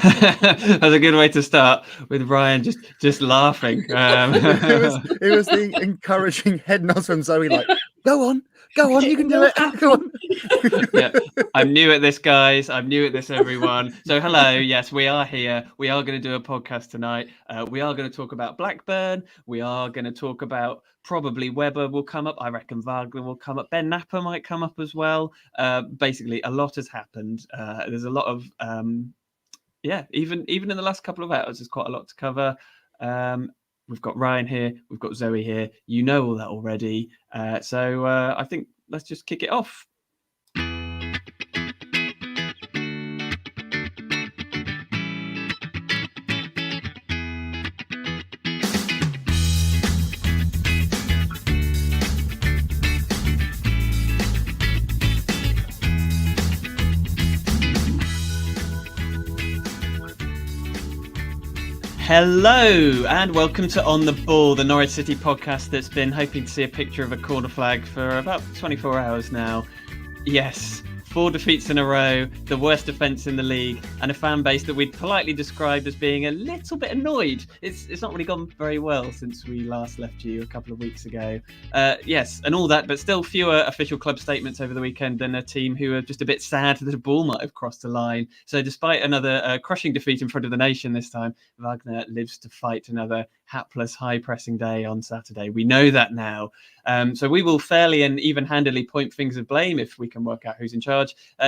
That's a good way to start, with Ryan just laughing. It was the encouraging head nods from Zoe, like, go on, you can do it. Go on. Yeah, I'm new at this, guys. I'm new at this, everyone. So hello, yes, we are here. We are going to do a podcast tonight. We are going to talk about Blackburn. We are going to talk about, probably Webber will come up. I reckon Wagner will come up. Ben Knapper might come up as well. Basically, a lot has happened. There's a lot of... even in the last couple of hours, there's quite a lot to cover. We've got Ryan here, we've got Zoe here. You know all that already. So I think let's just kick it off. Hello and welcome to On the Ball, the Norwich City podcast that's been hoping to see a picture of a corner flag for about 24 hours now. Yes, 4 defeats in a row, the worst defence in the league, and a fan base that we'd politely described as being a little bit annoyed. It's not really gone very well since we last left you a couple of weeks ago. Yes, and all that, but still fewer official club statements over the weekend than a team who are just a bit sad that a ball might have crossed the line. So despite another crushing defeat in front of the nation this time, Wagner lives to fight another hapless high-pressing day on Saturday. We know that now. So we will fairly and even-handedly point fingers of blame if we can work out who's in charge.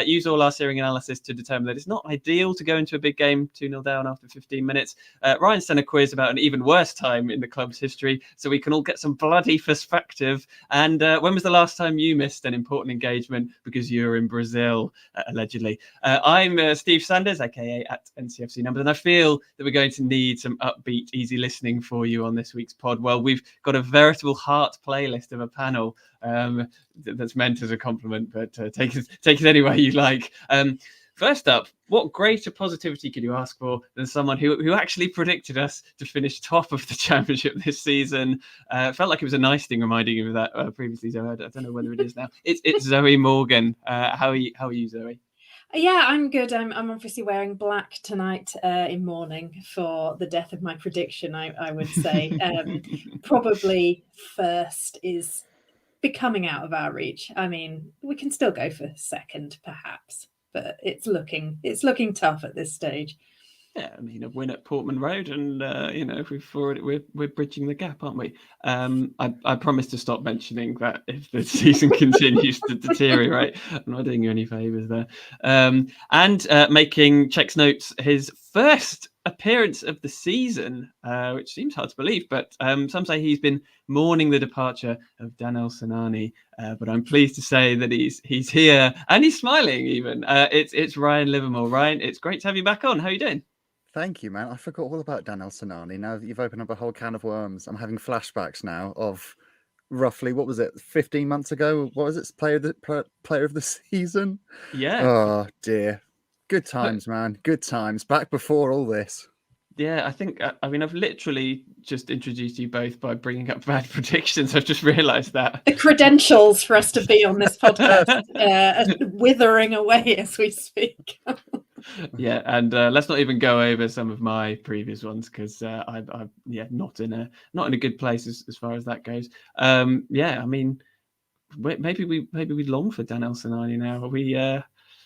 Use all our searing analysis to determine that it's not ideal to go into a big game 2-0 down after 15 minutes. Ryan's done a quiz about an even worse time in the club's history, so we can all get some bloody perspective. And when was the last time you missed an important engagement because you were in Brazil, allegedly? I'm Steve Sanders, aka at NCFCnumbers, and I feel that we're going to need some upbeat, easy listening for you on this week's pod. Well, we've got a veritable heart playlist of a panel that's meant as a compliment, but take it any way you like. First up, what greater positivity could you ask for than someone who actually predicted us to finish top of the championship this season? Felt like it was a nice thing reminding you of that previously, Zoe. I don't know whether it is now. It's Zoe Morgan. How are you, Zoe? Yeah, I'm good. I'm obviously wearing black tonight in mourning for the death of my prediction, I would say. Probably first is becoming out of our reach. I mean, we can still go for second, perhaps, but it's looking tough at this stage. Yeah, I mean, a win at Portman Road, and if we've forward, we're bridging the gap, aren't we? I promise to stop mentioning that if the season continues to deteriorate. I'm not doing you any favours there. And making Czech's Notes his first appearance of the season, which seems hard to believe, but some say he's been mourning the departure of Daniel Sinani. But I'm pleased to say that he's here and he's smiling even. It's Ryan Livermore. Ryan, it's great to have you back on. How are you doing? Thank you, man. I forgot all about Daniel Sinani. Now that you've opened up a whole can of worms, I'm having flashbacks now of roughly, 15 months ago? What was it? Player of the season? Yeah. Oh, dear. Good times, man. Good times. Back before all this. Yeah, I think, I've literally just introduced you both by bringing up bad predictions. I've just realised that. The credentials for us to be on this podcast are withering away as we speak. Yeah, and let's not even go over some of my previous ones because I'm not in a good place as far as that goes. I mean, maybe we long for Daniel Sinani now.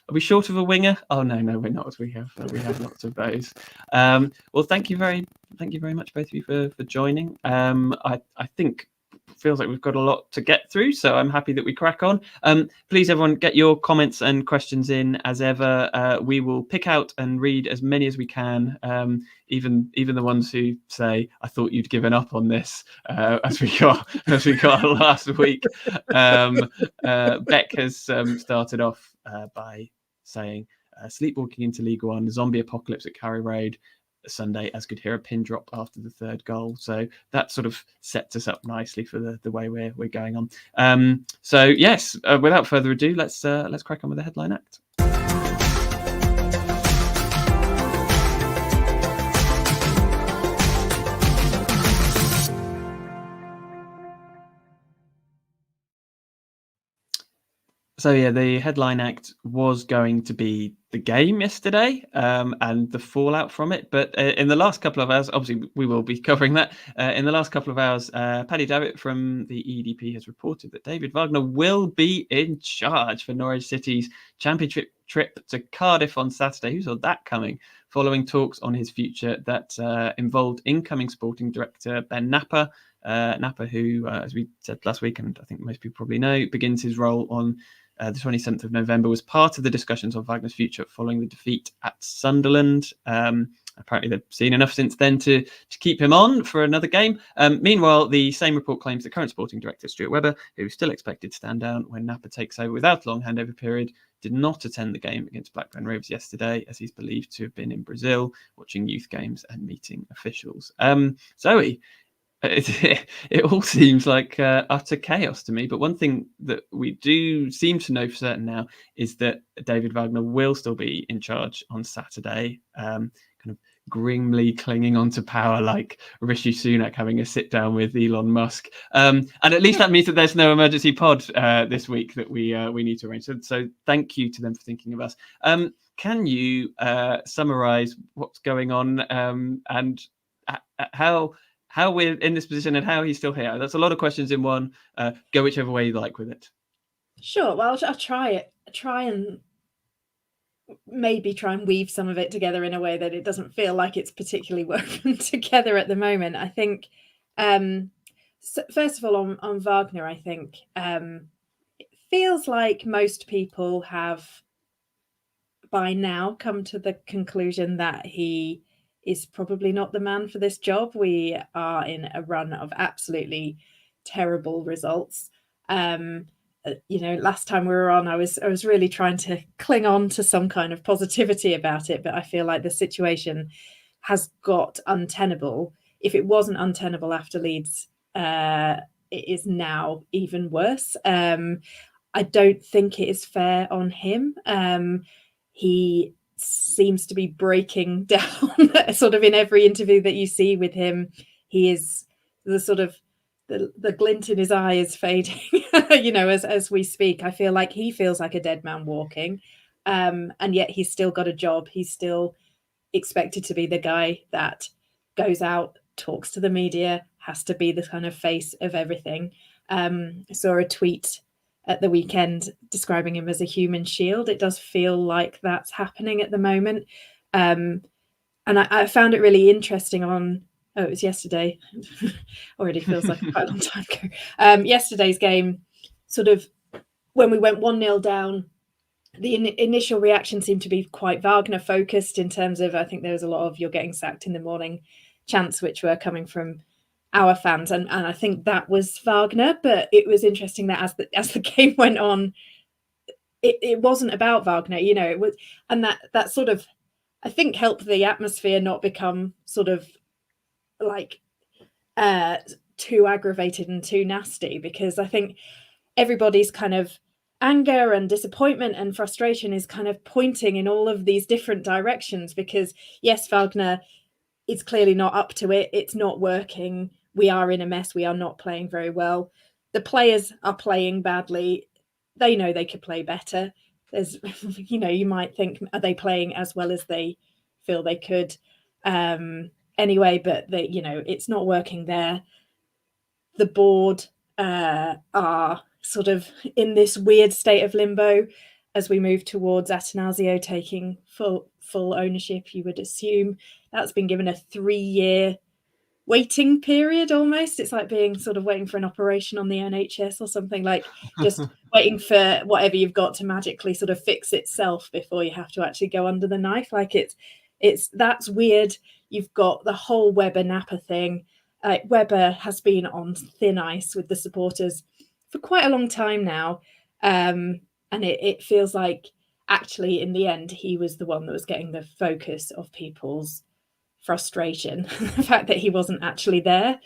Are we short of a winger? Oh no, we're not. We have lots of those. Well, thank you very much, both of you, for joining. I think feels like we've got a lot to get through, so I'm happy that we crack on. Please, everyone, get your comments and questions in as ever. We will pick out and read as many as we can, even the ones who say, "I thought you'd given up on this," as we got last week. Beck has started off by saying, "Sleepwalking into League One, zombie apocalypse at Carrow Road Sunday, as could hear a pin drop after the third goal." So that sort of sets us up nicely for the way we're going on. So yes, without further ado, let's crack on with the headline act. So yeah, the headline act was going to be the game yesterday and the fallout from it. But in the last couple of hours, obviously we will be covering that. In the last couple of hours, Paddy Davitt from the EDP has reported that David Wagner will be in charge for Norwich City's championship trip to Cardiff on Saturday. Who saw that coming? Following talks on his future that involved incoming sporting director Ben Knapper. Knapper, who, as we said last week, and I think most people probably know, begins his role on the 27th of November, was part of the discussions on Wagner's future following the defeat at Sunderland. Apparently, they've seen enough since then to keep him on for another game. Meanwhile, the same report claims the current sporting director, Stuart Webber, who is still expected to stand down when Knapper takes over without a long handover period, did not attend the game against Blackburn Rovers yesterday, as he's believed to have been in Brazil watching youth games and meeting officials. Zoe, it all seems like utter chaos to me. But one thing that we do seem to know for certain now is that David Wagner will still be in charge on Saturday, kind of grimly clinging on to power like Rishi Sunak having a sit down with Elon Musk. And at least that means that there's no emergency pod this week that we need to arrange. So thank you to them for thinking of us. Can you summarize what's going on and how we're in this position and how he's still here? That's a lot of questions in one. Go whichever way you like with it. Sure. Well, I'll try and weave some of it together in a way that it doesn't feel like it's particularly woven together at the moment. I think, so first of all, on Wagner, I think it feels like most people have by now come to the conclusion that he is probably not the man for this job. We are in a run of absolutely terrible results. Last time we were on, I was really trying to cling on to some kind of positivity about it, but I feel like the situation has got untenable. If it wasn't untenable after Leeds, it is now even worse. I don't think it is fair on him. He seems to be breaking down sort of in every interview that you see with him. He is the sort of the glint in his eye is fading, as we speak. I feel like he feels like a dead man walking, and yet he's still got a job. He's still expected to be the guy that goes out, talks to the media, has to be the kind of face of everything. I saw a tweet at the weekend describing him as a human shield. It does feel like that's happening at the moment. And I found it really interesting it was yesterday. Already feels like quite a long time ago. Yesterday's game, sort of when we went 1-0 down, the initial reaction seemed to be quite Wagner focused in terms of, I think there was a lot of "you're getting sacked in the morning" chants, which were coming from our fans, and I think that was Wagner. But it was interesting that as the game went on, it wasn't about Wagner, it was, and that sort of, I think, helped the atmosphere not become sort of like too aggravated and too nasty, because I think everybody's kind of anger and disappointment and frustration is kind of pointing in all of these different directions, because yes, Wagner is clearly not up to it. It's not working. We are in a mess. We are not playing very well. The players are playing badly. They know they could play better. There's, you might think, are they playing as well as they feel they could? Anyway, but it's not working there. The board are sort of in this weird state of limbo as we move towards Atanasio taking full ownership. You would assume that's been given a 3-year waiting period almost. It's like being sort of waiting for an operation on the NHS or something, like just waiting for whatever you've got to magically sort of fix itself before you have to actually go under the knife. Like that's weird. You've got the whole Webber Knapper thing. Webber has been on thin ice with the supporters for quite a long time now. And it feels like actually in the end, he was the one that was getting the focus of people's frustration. The fact that he wasn't actually there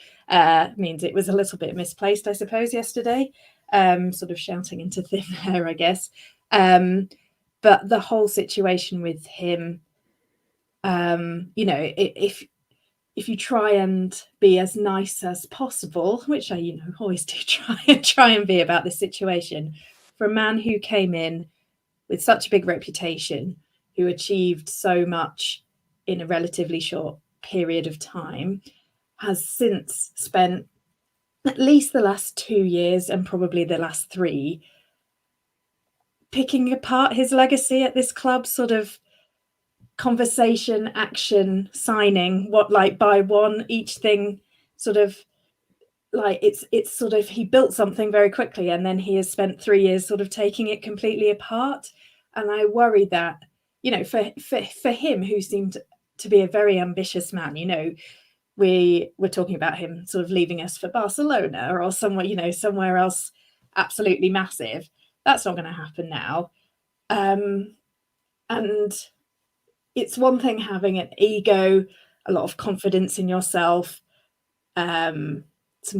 means it was a little bit misplaced, I suppose, yesterday, sort of shouting into thin air, I guess. But the whole situation with him, if you try and be as nice as possible, which I always do try and be about this situation, for a man who came in with such a big reputation, who achieved so much in a relatively short period of time, has since spent at least the last 2 years and probably the last 3 picking apart his legacy at this club, sort of conversation, action, signing, what, like by one, each thing, sort of like it's sort of, he built something very quickly and then he has spent 3 years sort of taking it completely apart. And I worry that, you know, for him, who seemed to be a very ambitious man, you know, we were talking about him sort of leaving us for Barcelona or somewhere, you know, somewhere else absolutely massive. That's not going to happen now. And it's one thing having an ego, a lot of confidence in yourself, some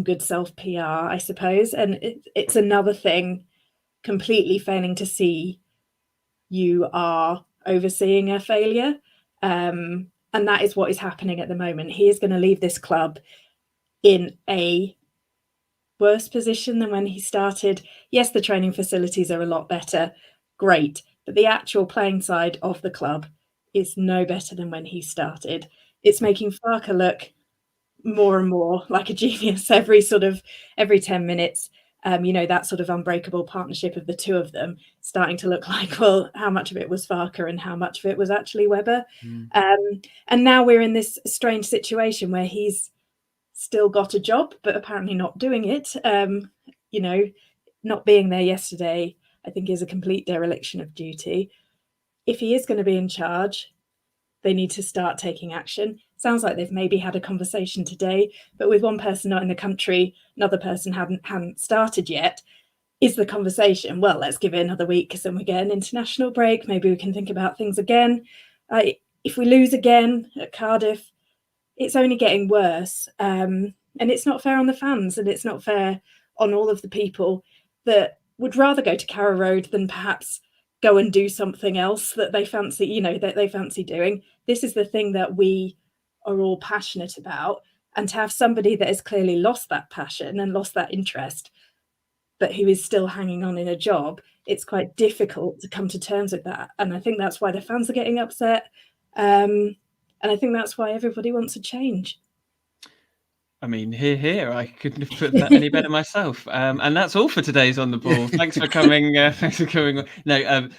good self-PR, I suppose. And it's another thing completely failing to see you are overseeing a failure. And that is what is happening at the moment. He is going to leave this club in a worse position than when he started. Yes, the training facilities are a lot better. Great. But the actual playing side of the club is no better than when he started. It's making Farke look more and more like a genius every 10 minutes. You know, that sort of unbreakable partnership of the two of them starting to look like, well, how much of it was Farke and how much of it was actually Webber? And now we're in this strange situation where he's still got a job, but apparently not doing it. You know, not being there yesterday, I think, is a complete dereliction of duty. If he is going to be in charge, they need to start taking action. Sounds like they've maybe had a conversation today, but with one person not in the country, another person hadn't started yet. Is the conversation, well, let's give it another week because then we get an international break. Maybe we can think about things again. If we lose again at Cardiff, it's only getting worse. And it's not fair on the fans, and it's not fair on all of the people that would rather go to Carrow Road than perhaps go and do something else that they fancy, you know, that they fancy doing. This is the thing that we are all passionate about. And to have somebody that has clearly lost that passion and lost that interest, but who is still hanging on in a job, it's quite difficult to come to terms with that. And I think that's why the fans are getting upset. And I think that's why everybody wants a change. I mean, here, I couldn't have put that any better myself. And that's all for today's On the Ball. Thanks for coming. Thanks for coming. No,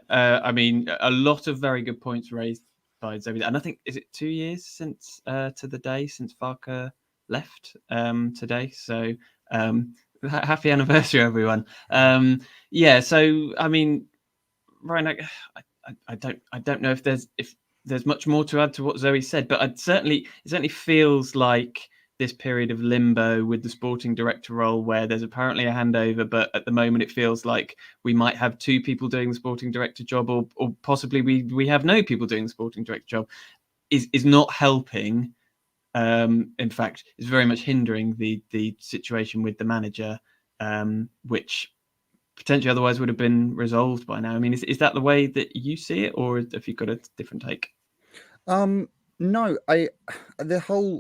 I mean, a lot of very good points raised by Zoe. And I think, is it 2 years since to the day since Farke left today? So happy anniversary, everyone. So I mean, Ryan, I don't know if there's much more to add to what Zoe said, but it certainly feels like this period of limbo with the sporting director role, where there's apparently a handover, but at the moment it feels like we might have 2 people doing the sporting director job, or possibly we have no people doing the sporting director job, is not helping. In fact, is very much hindering the situation with the manager, which potentially otherwise would have been resolved by now. I mean, is that the way that you see it, or have you got a different take? No, I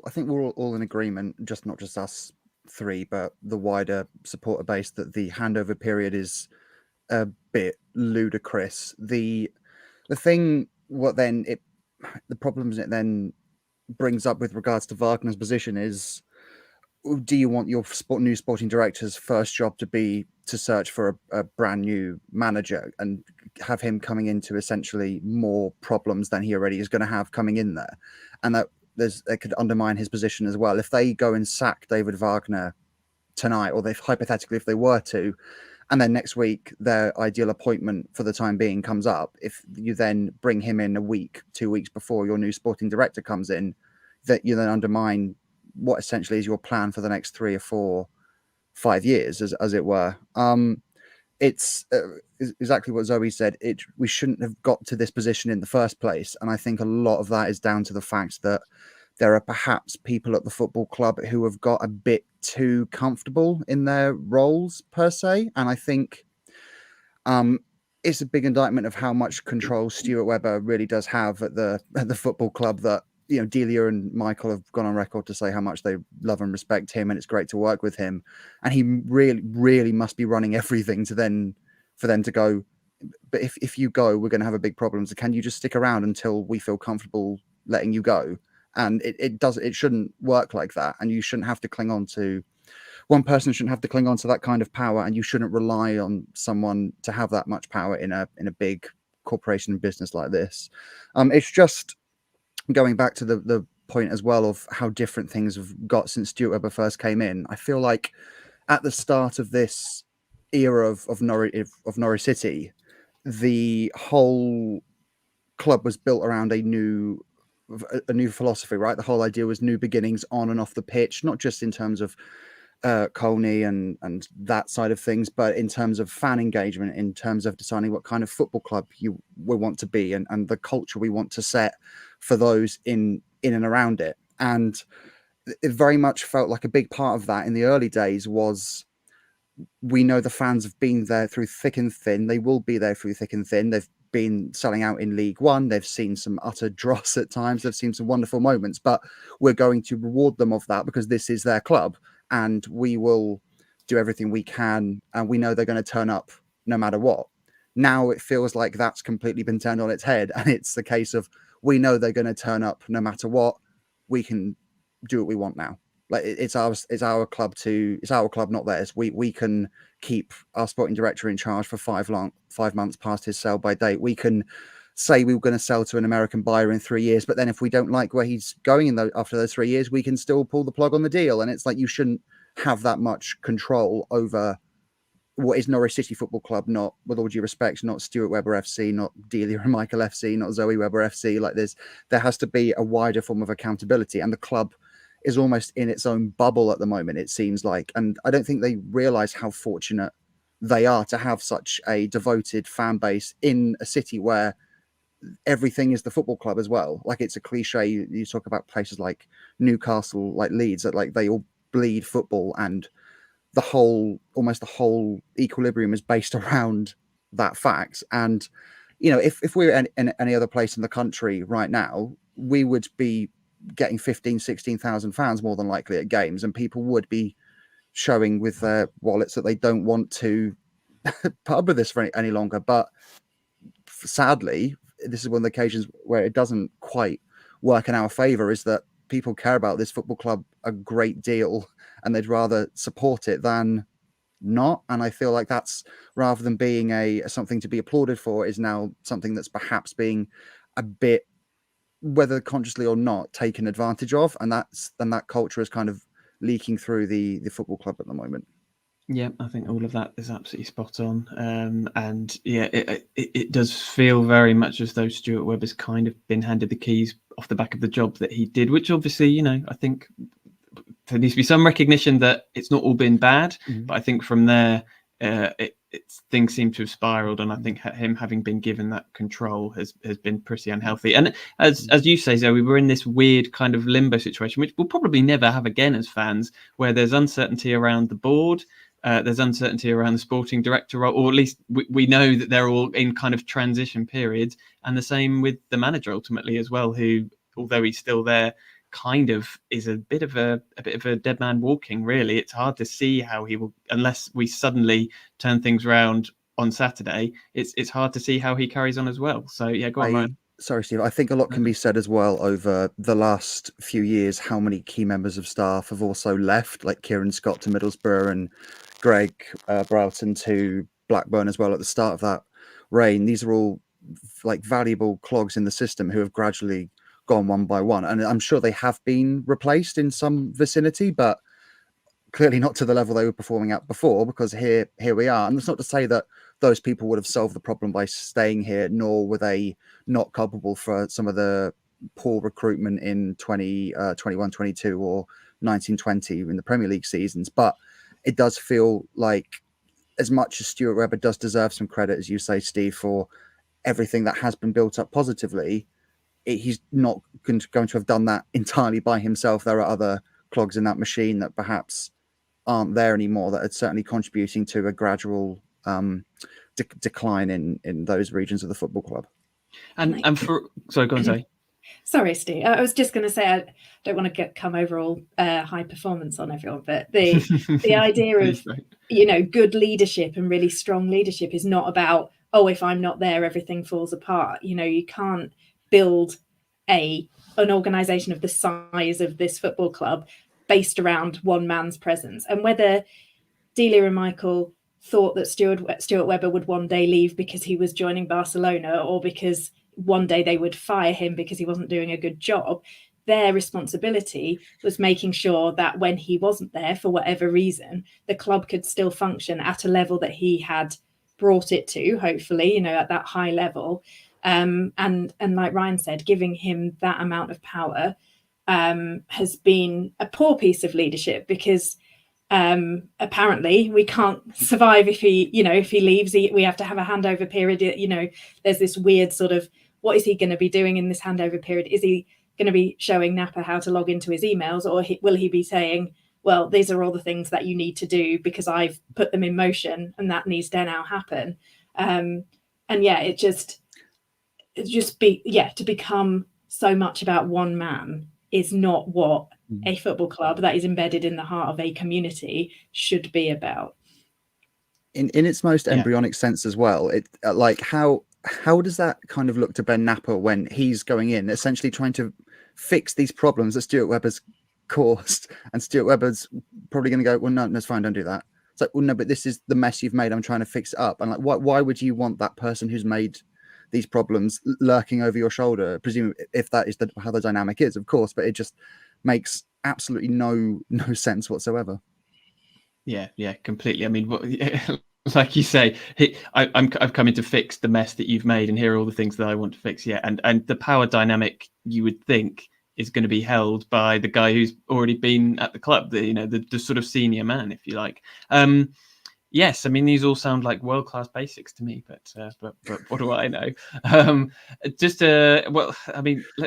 think we're all in agreement, not just us 3, but the wider supporter base, that the handover period is a bit ludicrous. The thing, the problems it then brings up with regards to Wagner's position is, do you want your new sporting director's first job to be to search for a brand new manager and have him coming into essentially more problems than he already is going to have coming in there? And that could undermine his position as well. If they go and sack David Wagner tonight, or hypothetically if they were to, and then next week their ideal appointment for the time being comes up, if you then bring him in a week, 2 weeks before your new sporting director comes in, that you then undermine what essentially is your plan for the next 3 or 4, 5 years, as it were. It's exactly what Zoe said. We shouldn't have got to this position in the first place. And I think a lot of that is down to the fact that there are perhaps people at the football club who have got a bit too comfortable in their roles per se. And I think it's a big indictment of how much control Stuart Webber really does have at the football club, that, you know, Delia and Michael have gone on record to say how much they love and respect him, and it's great to work with him. And he really, really must be running everything for them to go, but if you go, we're going to have a big problem. So can you just stick around until we feel comfortable letting you go? And it shouldn't work like that. And you shouldn't have to cling on to, one person shouldn't have to cling on to that kind of power, and you shouldn't rely on someone to have that much power in a big corporation and business like this. It's just going back to the point as well of how different things have got since Stuart Webber first came in. I feel like at the start of this era of Norwich City, the whole club was built around a new philosophy, right? The whole idea was new beginnings on and off the pitch, not just in terms of Colney and that side of things, but in terms of fan engagement, in terms of deciding what kind of football club we want to be, and the culture we want to set for those in and around it. And it very much felt like a big part of that in the early days was, we know the fans have been there through thick and thin. They will be there through thick and thin. They've been selling out in League One. They've seen some utter dross at times. They've seen some wonderful moments, but we're going to reward them of that because this is their club, and we will do everything we can. And we know they're going to turn up no matter what. Now it feels like that's completely been turned on its head. And it's the case of, we know they're going to turn up no matter what. We can do what we want now. Like it's our club, not theirs. We can keep our sporting director in charge for 5 months past his sell by date. We can say we were going to sell to an American buyer in 3 years, but then if we don't like where he's going after those 3 years, we can still pull the plug on the deal. And it's like, you shouldn't have that much control over what is Norwich City Football Club, not, with all due respect, not Stuart Webber FC, not Delia and Michael FC, not Zoe Webber FC. Like there has to be a wider form of accountability, and the club is almost in its own bubble at the moment, it seems like. And I don't think they realize how fortunate they are to have such a devoted fan base in a city where everything is the football club as well. Like, it's a cliche. You talk about places like Newcastle, like Leeds, that like they all bleed football, and almost the whole equilibrium is based around that fact. And, you know, if we were in any other place in the country right now, we would be getting 16,000 fans more than likely at games, and people would be showing with their wallets that they don't want to put up with this for any longer. But sadly, this is one of the occasions where it doesn't quite work in our favor, is that people care about this football club a great deal, and they'd rather support it than not. And I feel like that's, rather than being something to be applauded for, is now something that's perhaps being a bit, whether consciously or not, taken advantage of, and that culture is kind of leaking through the football club at the moment. Yeah, I think all of that is absolutely spot on. And yeah, it does feel very much as though Stuart Webber's kind of been handed the keys off the back of the job that he did, which obviously, you know, I think there needs to be some recognition that it's not all been bad. Mm-hmm. But I think from there, things seem to have spiraled, and I think him having been given that control has been pretty unhealthy. And as you say, Zoe, we're in this weird kind of limbo situation, which we'll probably never have again as fans, where there's uncertainty around the board. There's uncertainty around the sporting director role, or at least we know that they're all in kind of transition periods. And the same with the manager ultimately as well, who, although he's still there, kind of is a bit of a dead man walking, really. It's hard to see how he will, unless we suddenly turn things around on Saturday. It's hard to see how he carries on as well. So yeah, go on, Ryan. Sorry, Steve. I think a lot can be said as well over the last few years, how many key members of staff have also left, like Kieran Scott to Middlesbrough and Greg Broughton to Blackburn as well at the start of that reign. These are all like valuable clogs in the system who have gradually gone one by one. And I'm sure they have been replaced in some vicinity, but clearly not to the level they were performing at before, because here we are. And that's not to say that those people would have solved the problem by staying here, nor were they not culpable for some of the poor recruitment in 21-22 or 19-20 in the Premier League seasons. But it does feel like, as much as Stuart Webber does deserve some credit, as you say, Steve, for everything that has been built up positively, he's not going to have done that entirely by himself. There are other clogs in that machine that perhaps aren't there anymore, that are certainly contributing to a gradual decline in those regions of the football club. And for, sorry, go on, Zoe. Sorry, Steve. I was just going to say, I don't want to come over all high performance on everyone, but the idea of, you know, good leadership and really strong leadership is not about oh, if I'm not there, everything falls apart. You know, you can't build an organisation of the size of this football club based around one man's presence. And whether Delia and Michael thought that Stuart Webber would one day leave because he was joining Barcelona, or because one day they would fire him because he wasn't doing a good job, their responsibility was making sure that when he wasn't there, for whatever reason, the club could still function at a level that he had brought it to, hopefully, you know, at that high level. And like Ryan said, giving him that amount of power has been a poor piece of leadership, because apparently we can't survive if he leaves. We have to have a handover period. You know, there's this weird sort of, what is he going to be doing in this handover period? Is he going to be showing Knapper how to log into his emails, or will he be saying, well, these are all the things that you need to do because I've put them in motion and that needs to now happen? And yeah, to become so much about one man is not what a football club that is embedded in the heart of a community should be about. In its most embryonic sense as well, it like how does that kind of look to Ben Knapper when he's going in, essentially trying to fix these problems that Stuart Webber's caused, and Stuart Webber's probably going to go, well, no, it's fine, don't do that. It's like, well, no, but this is the mess you've made. I'm trying to fix it up. And like, why would you want that person who's made these problems lurking over your shoulder? Presumably, if that is how the dynamic is, of course, but it just makes absolutely no sense whatsoever. Yeah, completely. I mean, like you say, I've come in to fix the mess that you've made, and here are all the things that I want to fix. Yeah, and the power dynamic, you would think, is going to be held by the guy who's already been at the club, the sort of senior man, if you like. Yes, I mean, these all sound like world-class basics to me, but what do I know?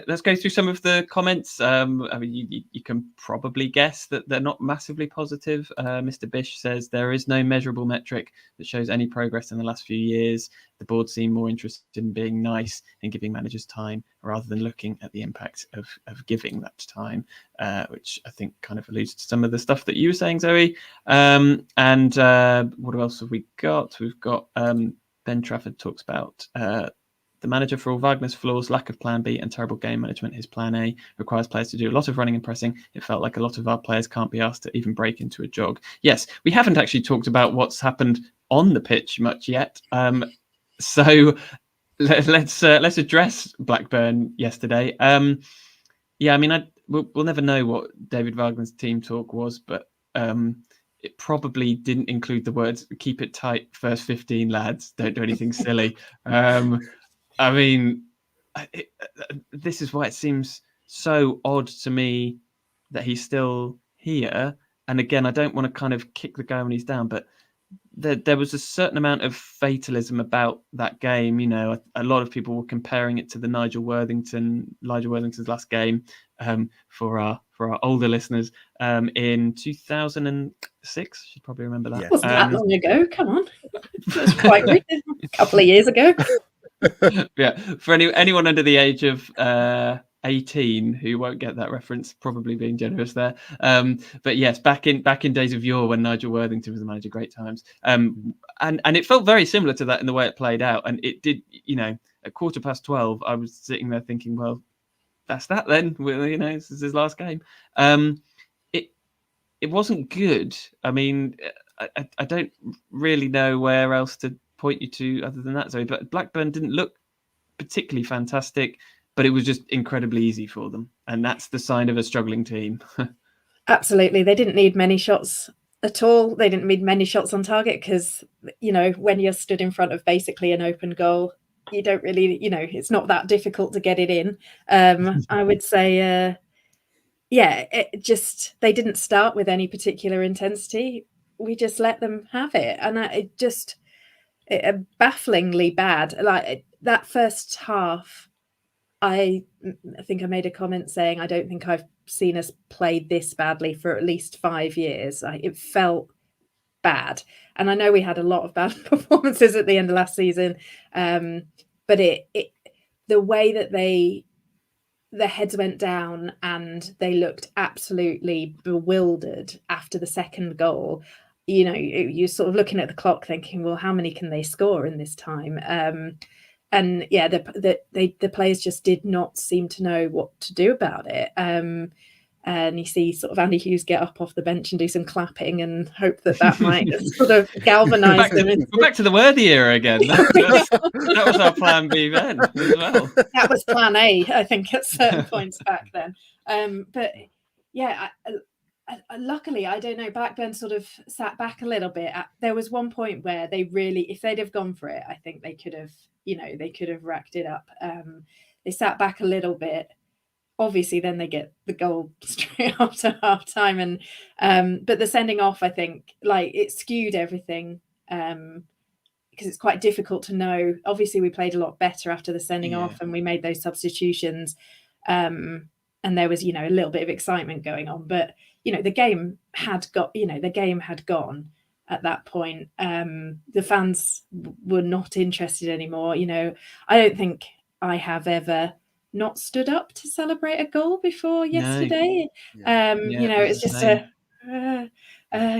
Let's go through some of the comments. I mean, you can probably guess that they're not massively positive. Mr. Bish says there is no measurable metric that shows any progress in the last few years. The board seem more interested in being nice and giving managers time rather than looking at the impact of giving that time, which I think kind of alludes to some of the stuff that you were saying, Zoe. What else have we got? We've got Ben Trafford talks about the manager for all Wagner's flaws, lack of plan B and terrible game management. His plan A requires players to do a lot of running and pressing. It felt like a lot of our players can't be asked to even break into a jog. Yes, we haven't actually talked about what's happened on the pitch much yet. So let's address Blackburn yesterday. Yeah, I mean, we'll never know what David Wagner's team talk was, but it probably didn't include the words "keep it tight, first 15 lads, don't do anything silly." I mean, this is why it seems so odd to me that he's still here. And again, I don't want to kind of kick the guy when he's down, but there was a certain amount of fatalism about that game. You know, a lot of people were comparing it to the Nigel Worthington's last game. For our older listeners, in 2006, should probably remember that. It wasn't that long ago. Come on, it was quite recent, a couple of years ago. Yeah, for anyone under the age of 18 who won't get that reference, probably being generous there. But yes, back in days of yore when Nigel Worthington was the manager, great times. And it felt very similar to that in the way it played out. And it did, you know, at 12:15, I was sitting there thinking, well, that's that then. Well, you know, this is his last game. It wasn't good. I mean, I don't really know where else to point you to other than that, Zoe. But Blackburn didn't look particularly fantastic, but it was just incredibly easy for them. And that's the sign of a struggling team. Absolutely. They didn't need many shots at all. They didn't need many shots on target because, you know, when you're stood in front of basically an open goal, you don't really, you know, it's not that difficult to get it in. I would say, they didn't start with any particular intensity. We just let them have it. And it bafflingly bad. Like that first half, I think I made a comment saying I don't think I've seen us play this badly for at least 5 years. It felt bad. And I know we had a lot of bad performances at the end of last season. But the way that their heads went down and they looked absolutely bewildered after the second goal, you're sort of looking at the clock thinking, well, how many can they score in this time? And yeah, the players just did not seem to know what to do about it. And you see sort of Andy Hughes get up off the bench and do some clapping and hope that might sort of galvanise them. We're back to the Worthy era again. That was our plan B then as well. That was plan A, I think, at certain points back then. But yeah, luckily, I don't know, Blackburn sort of sat back a little bit. There was one point where they really, if they'd have gone for it, I think they could have racked it up. They sat back a little bit. Obviously, then they get the goal straight after half time, and but the sending off, I think, like, it skewed everything because it's quite difficult to know. Obviously, we played a lot better after the sending off, and we made those substitutions, and there was a little bit of excitement going on, but the game had gone at that point. The fans were not interested anymore. I don't think I have ever not stood up to celebrate a goal before yesterday. No. It's just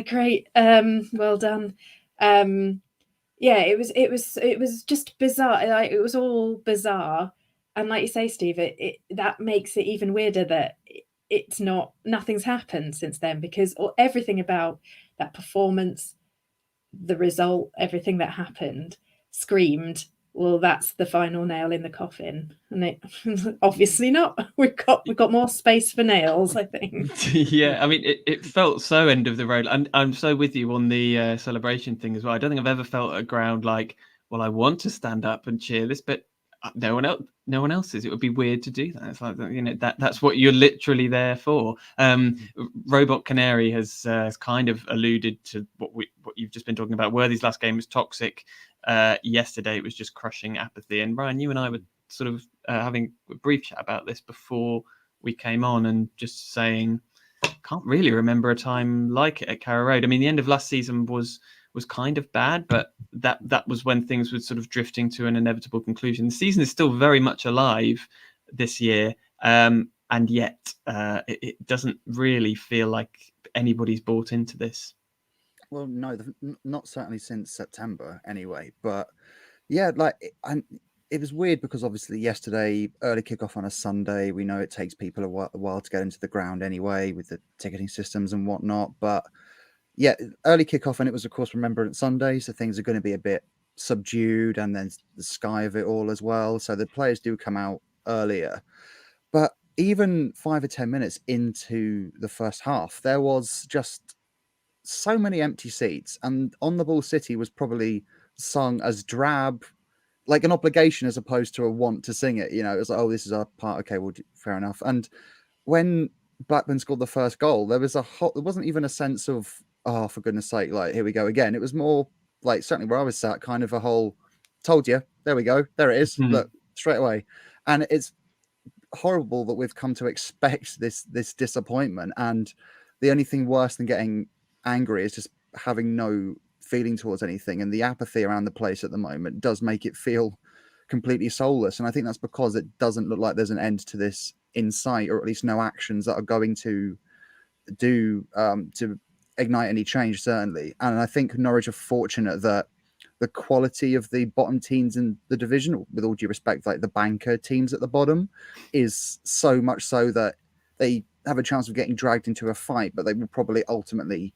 great, well done. It was just bizarre. Like, it was all bizarre, and like you say, Steve, that makes it even weirder that nothing's happened since then, because everything about that performance, the result, everything that happened screamed, well, that's the final nail in the coffin, and it obviously not. We've got more space for nails, I think. Yeah, I mean, it felt so end of the road, and I'm so with you on the celebration thing as well. I don't think I've ever felt a ground like, well, I want to stand up and cheer this, but no one else is. It would be weird to do that. It's like, that's what you're literally there for. Robot Canary has kind of alluded to what you've just been talking about. Worthy's last game was toxic. Yesterday it was just crushing apathy. And Ryan, you and I were sort of having a brief chat about this before we came on, and just saying, can't really remember a time like it at Carrow Road. I mean, the end of last season was kind of bad, but that was when things were sort of drifting to an inevitable conclusion. The season is still very much alive this year, and yet it doesn't really feel like anybody's bought into this. Well, no, not certainly since September anyway. But yeah, it was weird because obviously yesterday, early kickoff on a Sunday, we know it takes people a while to get into the ground anyway with the ticketing systems and whatnot. But yeah, early kickoff, and it was, of course, Remembrance Sunday, so things are going to be a bit subdued, and then the sky of it all as well. So the players do come out earlier. But even 5 or 10 minutes into the first half, there was just so many empty seats, and On the Ball City was probably sung as drab, like an obligation as opposed to a want to sing it. It was like, oh, this is our part. Okay, well, fair enough. And when Blackburn scored the first goal, there wasn't even a sense of, oh, for goodness sake, like, here we go again. It was more like, certainly where I was sat, kind of a whole, told you, there we go, there it is, look, straight away. And it's horrible that we've come to expect this disappointment, and the only thing worse than getting angry is just having no feeling towards anything, and the apathy around the place at the moment does make it feel completely soulless. And I think that's because it doesn't look like there's an end to this in sight, or at least no actions that are going to do to ignite any change, certainly. And I think Norwich are fortunate that the quality of the bottom teams in the division, with all due respect, like the banker teams at the bottom, is so much so that they have a chance of getting dragged into a fight, but they will probably ultimately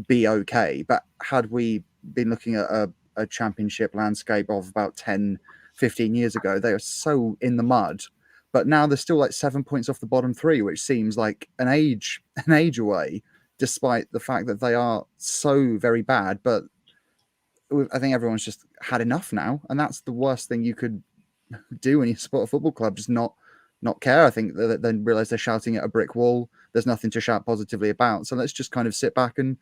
be okay. But had we been looking at a championship landscape of about 10, 15 years ago, they are so in the mud. But now they're still like 7 points off the bottom three, which seems like an age away, despite the fact that they are so very bad. But I think everyone's just had enough now, and that's the worst thing you could do when you support a football club, just not care. I think that then realize they're shouting at a brick wall. There's nothing to shout positively about. So let's just kind of sit back and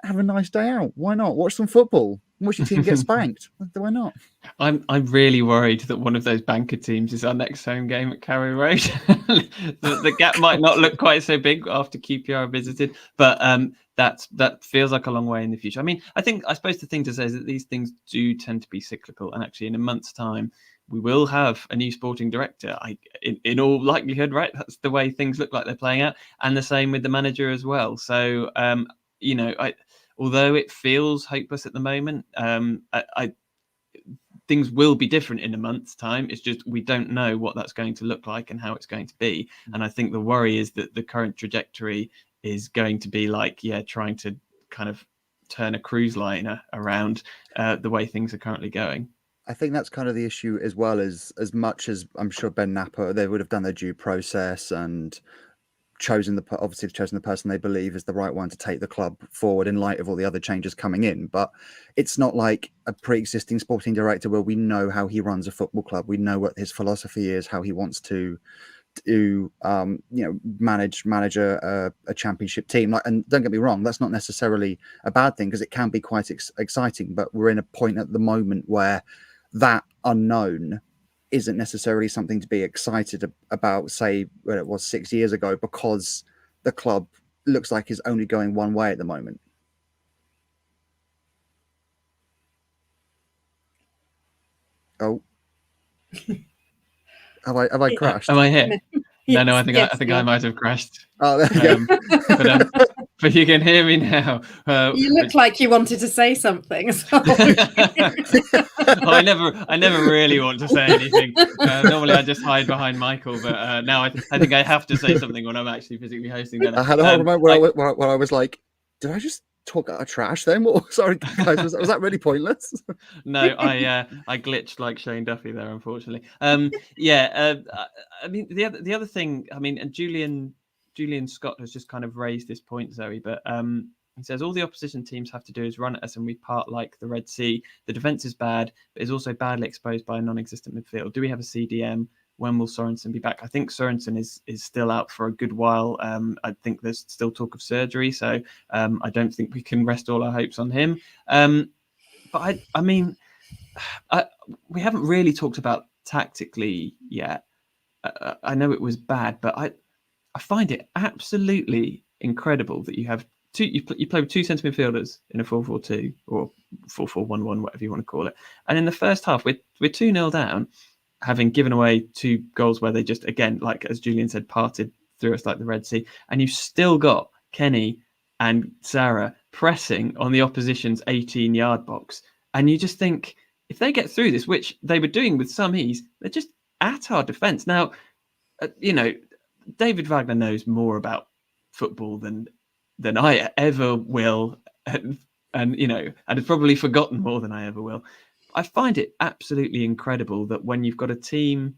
have a nice day out. Why not? Watch some football. Watch your team get spanked. Why not? I'm really worried that one of those banker teams is our next home game at Carrow Road. the gap might not look quite so big after QPR visited, but that feels like a long way in the future. I mean, I suppose the thing to say is that these things do tend to be cyclical, and actually in a month's time we will have a new sporting director. In all likelihood, right? That's the way things look like they're playing out, and the same with the manager as well. So although it feels hopeless at the moment, things will be different in a month's time. It's just we don't know what that's going to look like and how it's going to be. And I think the worry is that the current trajectory is going to be like, trying to kind of turn a cruise liner around the way things are currently going. I think that's kind of the issue as well, as much as I'm sure Ben Knapper, they would have done their due process and chosen the person they believe is the right one to take the club forward in light of all the other changes coming in. But it's not like a pre-existing sporting director where we know how he runs a football club. We know what his philosophy is, how he wants to manage a championship team. And don't get me wrong, that's not necessarily a bad thing, because it can be quite exciting. But we're in a point at the moment where that unknown isn't necessarily something to be excited about, say, when it was 6 years ago, because the club looks like it's only going one way at the moment. Oh, have I crashed? Am I here? Yes, No, I think I might have crashed. Oh, there you go. But you can hear me now. You look like you wanted to say something. So. I never really want to say anything. Normally I just hide behind Michael, but now I think I have to say something when I'm actually physically hosting. I had a whole moment where I was like, did I just talk out of trash then? Sorry, guys, was that really pointless? No, I glitched like Shane Duffy there, unfortunately. I mean, the other thing, I mean, and Julian Scott has just kind of raised this point, Zoe, but he says all the opposition teams have to do is run at us and we part like the Red Sea. The defence is bad, but is also badly exposed by a non-existent midfield. Do we have a CDM? When will Sorensen be back? I think Sorensen is still out for a good while. I think there's still talk of surgery, so I don't think we can rest all our hopes on him. But I mean, we haven't really talked about tactically yet. I know it was bad, but I find it absolutely incredible that you have you play with two centre midfielders in a 4-4-2 or 4-4-1-1, whatever you want to call it. And in the first half, we're 2-0 down, having given away 2 goals where they just, again, like as Julian said, parted through us like the Red Sea. And you've still got Kenny and Sarah pressing on the opposition's 18-yard box. And you just think, if they get through this, which they were doing with some ease, they're just at our defence. Now, David Wagner knows more about football than I ever will, and has probably forgotten more than I ever will. I find it absolutely incredible that when you've got a team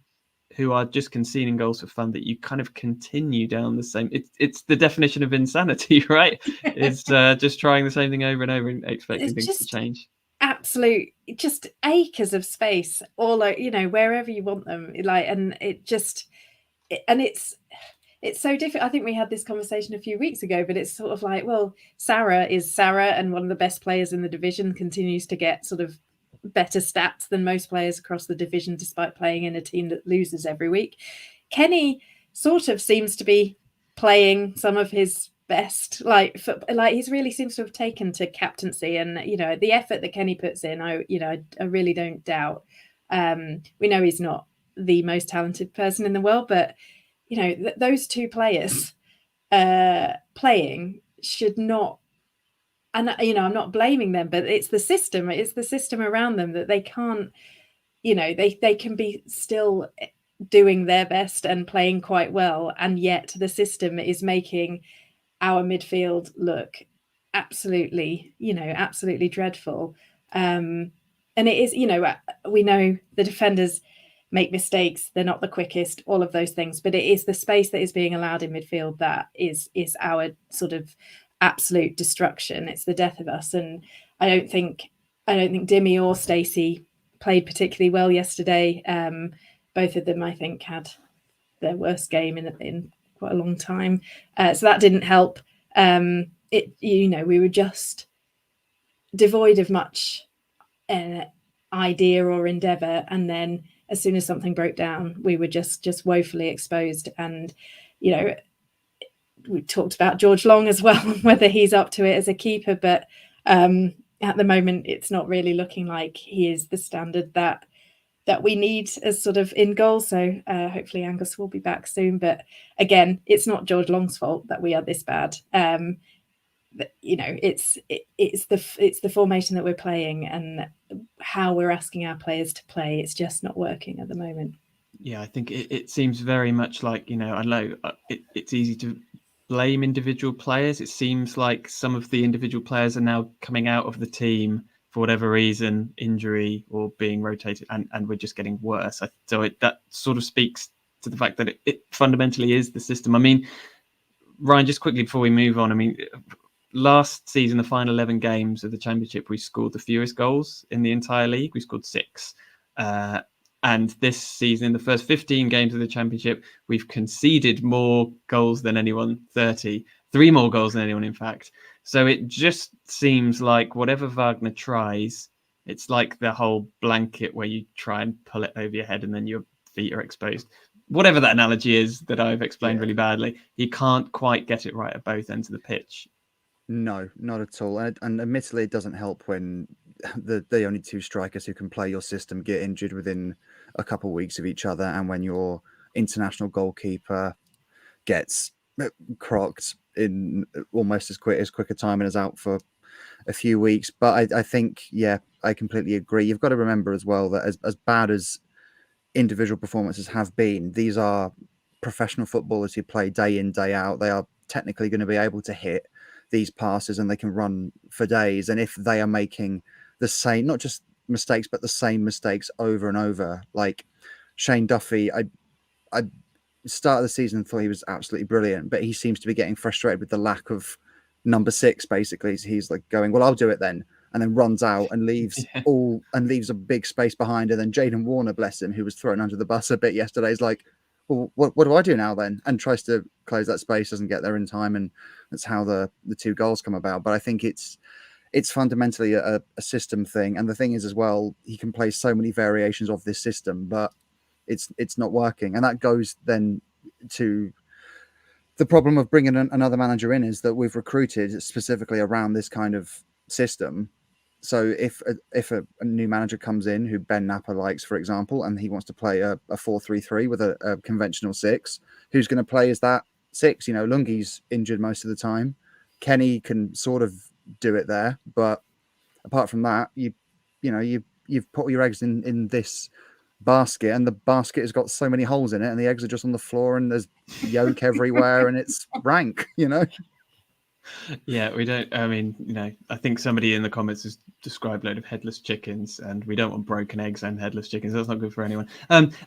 who are just conceding goals for fun, that you kind of continue down the same. It's the definition of insanity, right? It's just trying the same thing over and over and expecting things to change. Absolute, just acres of space, all wherever you want them. It's so different. I think we had this conversation a few weeks ago, but it's sort of like, well, Sarah is Sarah, and one of the best players in the division, continues to get sort of better stats than most players across the division, despite playing in a team that loses every week. Kenny sort of seems to be playing some of his best, he really seems to have taken to captaincy, and the effort that Kenny puts in, I really don't doubt. We know he's not the most talented person in the world, but those two players playing should not, and I'm not blaming them, but it's the system around them that they can't, they can be still doing their best and playing quite well, and yet the system is making our midfield look absolutely dreadful. And it is, we know the defenders make mistakes, they're not the quickest, all of those things, but it is the space that is being allowed in midfield that is our sort of absolute destruction. It's the death of us. And I don't think Dimmy or Stacey played particularly well yesterday. Both of them, I think, had their worst game in quite a long time, so that didn't help. We were just devoid of much idea or endeavour, and then as soon as something broke down, we were just woefully exposed. And we talked about George Long as well, whether he's up to it as a keeper, but at the moment it's not really looking like he is the standard that we need as sort of in goal. So hopefully Angus will be back soon. But again, it's not George Long's fault that we are this bad. it's the formation that we're playing and how we're asking our players to play. It's just not working at the moment. Yeah, I think it seems very much like, I know it's easy to blame individual players. It seems like some of the individual players are now coming out of the team for whatever reason, injury or being rotated, and we're just getting worse. So that sort of speaks to the fact that it fundamentally is the system. I mean, Ryan, just quickly before we move on, I mean, last season, the final 11 games of the Championship, we scored the fewest goals in the entire league. We scored 6. And this season, in the first 15 games of the Championship, we've conceded more goals than anyone, 30. 3 more goals than anyone, in fact. So it just seems like whatever Wagner tries, it's like the whole blanket where you try and pull it over your head and then your feet are exposed. Whatever that analogy is that I've explained really badly, he can't quite get it right at both ends of the pitch. No, not at all. And admittedly, it doesn't help when the only 2 strikers who can play your system get injured within a couple of weeks of each other, and when your international goalkeeper gets crocked in almost as quick a time and is out for a few weeks. But I think, yeah, I completely agree. You've got to remember as well that as bad as individual performances have been, these are professional footballers who play day in, day out. They are technically going to be able to hit these passes and they can run for days. And if they are making the same, not just mistakes, but the same mistakes over and over, like Shane Duffy, I start of the season thought he was absolutely brilliant, but he seems to be getting frustrated with the lack of number 6. Basically, he's like going, well, I'll do it then, and then runs out and leaves a big space behind. And then Jaden Warner, bless him, who was thrown under the bus a bit yesterday, is like, well, what do I do now then? And tries to close that space, doesn't get there in time, and that's how the 2 goals come about. But I think it's fundamentally a system thing. And the thing is as well, he can play so many variations of this system, but it's not working. And that goes then to the problem of bringing another manager in, is that we've recruited specifically around this kind of system. So if a new manager comes in who Ben Knapper likes, for example, and he wants to play a 4-3-3 with a conventional 6, who's going to play as that 6? Lungi's injured most of the time. Kenny can sort of do it there, but apart from that, you've put your eggs in this basket, and the basket has got so many holes in it, and the eggs are just on the floor, and there's yolk everywhere, and it's rank. Yeah, we don't. I mean, I think somebody in the comments has described a load of headless chickens, and we don't want broken eggs and headless chickens. That's not good for anyone.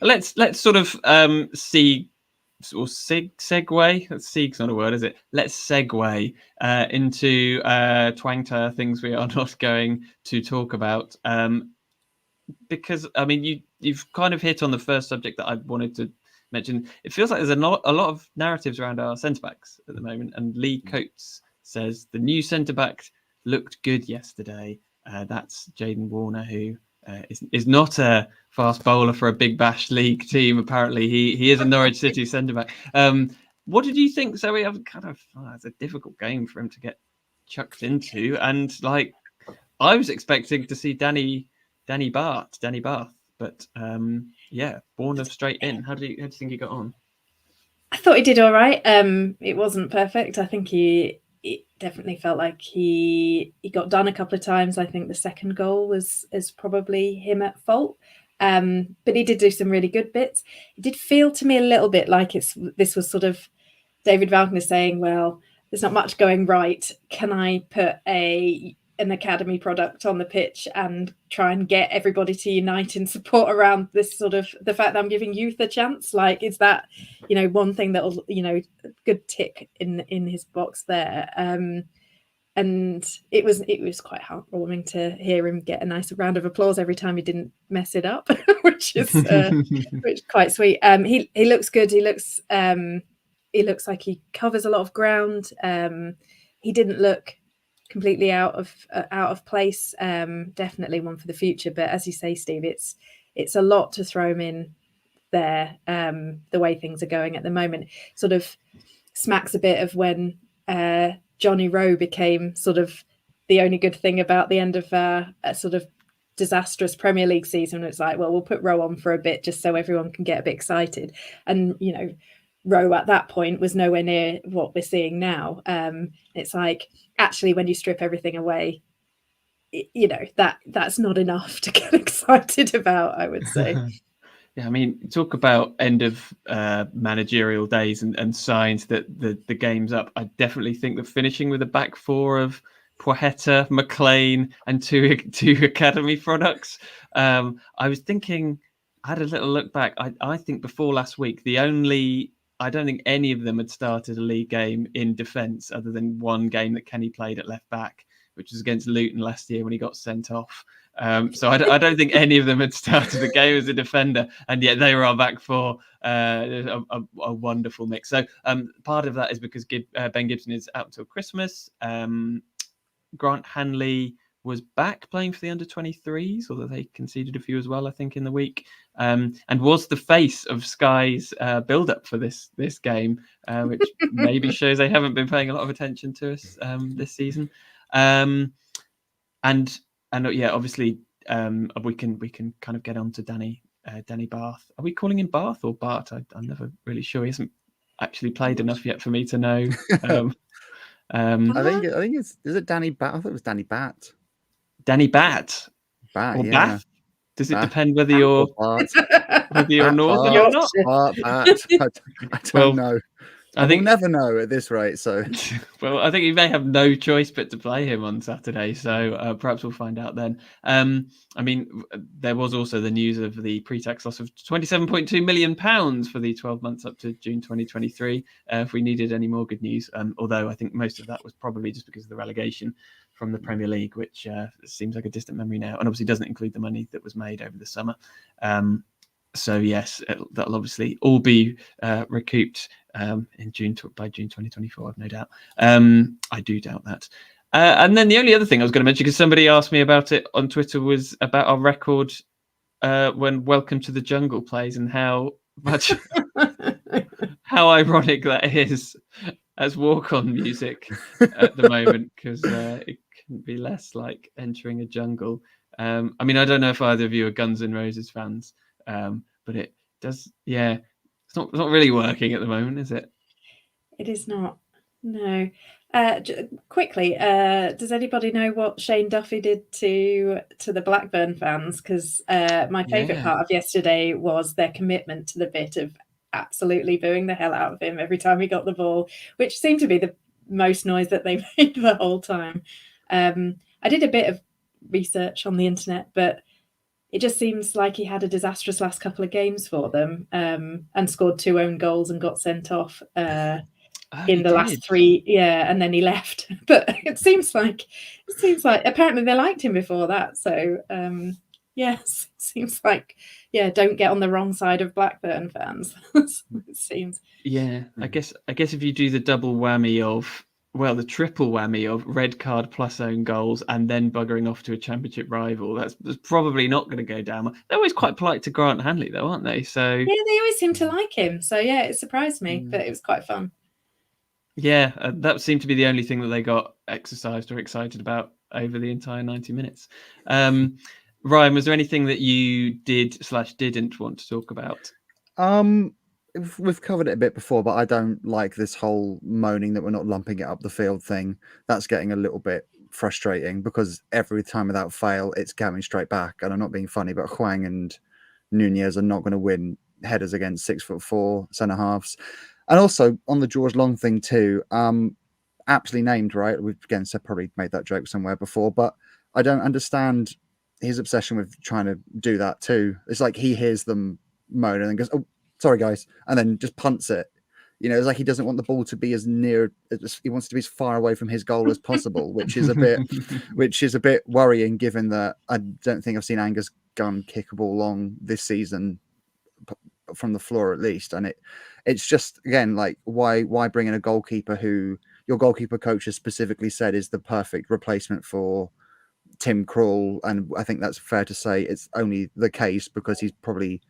Let's sort of segue. Segue's not a word, is it? Let's segue into twangter things we are not going to talk about. Because I mean, you've kind of hit on the first subject that I wanted to mention. It feels like there's a lot of narratives around our centre backs at the moment, and Lee Coates says the new centre back looked good yesterday. That's Jaden Warner, who is not a fast bowler for a Big Bash League team. Apparently, he is a Norwich City centre back. What did you think, Zoe? It's a difficult game for him to get chucked into, and like I was expecting to see Danny Bath, but Warner straight in. How do you think he got on? I thought he did all right. It wasn't perfect. I think it definitely felt like he got done a couple of times. I think the second goal is probably him at fault. But he did do some really good bits. It did feel to me a little bit like this was sort of David Wagner saying, well, there's not much going right. Can I put an academy product on the pitch and try and get everybody to unite in support around this sort of the fact that I'm giving youth a chance? Like, is that, one thing that'll, good tick in his box there. And it was quite heartwarming to hear him get a nice round of applause every time he didn't mess it up, which is quite sweet. He looks good. He looks like he covers a lot of ground. He didn't look completely out of place. Definitely one for the future. But as you say, Steve, it's a lot to throw him in there. The way things are going at the moment sort of smacks a bit of when Johnny Rowe became sort of the only good thing about the end of a sort of disastrous Premier League season. It's like, well, we'll put Rowe on for a bit just so everyone can get a bit excited. And row at that point was nowhere near what we're seeing now. It's like, actually, when you strip everything away, that's not enough to get excited about, I would say. Yeah, I mean, talk about end of managerial days and signs that the game's up. I definitely think that finishing with a back four of Poeta, McLean, and two academy products. I was thinking, I had a little look back. I think before last week, I don't think any of them had started a league game in defence other than one game that Kenny played at left back, which was against Luton last year when he got sent off. So I don't think any of them had started the game as a defender, and yet they were our back four. A wonderful mix. So part of that is because Ben Gibson is out until Christmas. Grant Hanley was back playing for the under-23s, although they conceded a few as well, I think, in the week, and was the face of Sky's build-up for this game, which maybe shows they haven't been paying a lot of attention to us this season. And yeah, obviously, we can kind of get on to Danny Bath. Are we calling him Bath or Bart? I'm never really sure. He hasn't actually played enough yet for me to know. I think is it Danny Bat? I thought it was Danny Bat. Danny Bat. Bat, or yeah. Bath? Does it depend whether you're northern or not? Bat. I don't know. I think we'll never know at this rate. So, well, I think he may have no choice but to play him on Saturday. So perhaps we'll find out then. I mean, there was also the news of the pre-tax loss of £27.2 million for the 12 months up to June 2023. If we needed any more good news, although I think most of that was probably just because of the relegation from the Premier League, which seems like a distant memory now, and obviously doesn't include the money that was made over the summer. So yes, that'll obviously all be recouped in June by June 2024. I've no doubt. I do doubt that. And then the only other thing I was going to mention, because somebody asked me about it on Twitter, was about our record when Welcome to the Jungle plays and how much how ironic that is as walk-on music at the moment, because it couldn't be less like entering a jungle. I mean, I don't know if either of you are Guns N' Roses fans. But it does, yeah. It's not really working at the moment, is it? It is not. No. Quickly, does anybody know what Shane Duffy did to the Blackburn fans? Because my favourite part of yesterday was their commitment to the bit of absolutely booing the hell out of him every time he got the ball, which seemed to be the most noise that they made the whole time. I did a bit of research on the internet, but it just seems like he had a disastrous last couple of games for them, and scored 2 own goals and got sent off in the last 3. Yeah, and then he left. But it seems like apparently they liked him before that. So yes, seems like don't get on the wrong side of Blackburn fans. It seems. Yeah, I guess if you do the double whammy of, well, the triple whammy of red card plus own goals and then buggering off to a championship rival, that's probably not going to go down. They're always quite polite to Grant Hanley, though, aren't they? So yeah, they always seem to like him. So yeah, it surprised me, but it was quite fun. Yeah, that seemed to be the only thing that they got exercised or excited about over the entire 90 minutes. Ryan, was there anything that you did/didn't want to talk about? We've covered it a bit before, but I don't like this whole moaning that we're not lumping it up the field thing. That's getting a little bit frustrating because every time without fail, it's coming straight back. And I'm not being funny, but Hwang and Nunez are not going to win headers against 6'4" centre halves. And also on the George Long thing too, aptly named, right? We've again probably made that joke somewhere before, but I don't understand his obsession with trying to do that too. It's like he hears them moan and then goes, "Oh, sorry guys," and then just punts it. You know, it's like he doesn't want the ball to be as near. He wants to be as far away from his goal as possible, which is a bit worrying, given that I don't think I've seen Angus Gunn kick a ball long this season from the floor at least. And it's just, again, like why bring in a goalkeeper who your goalkeeper coach has specifically said is the perfect replacement for Tim Krul, and I think that's fair to say it's only the case because he's probably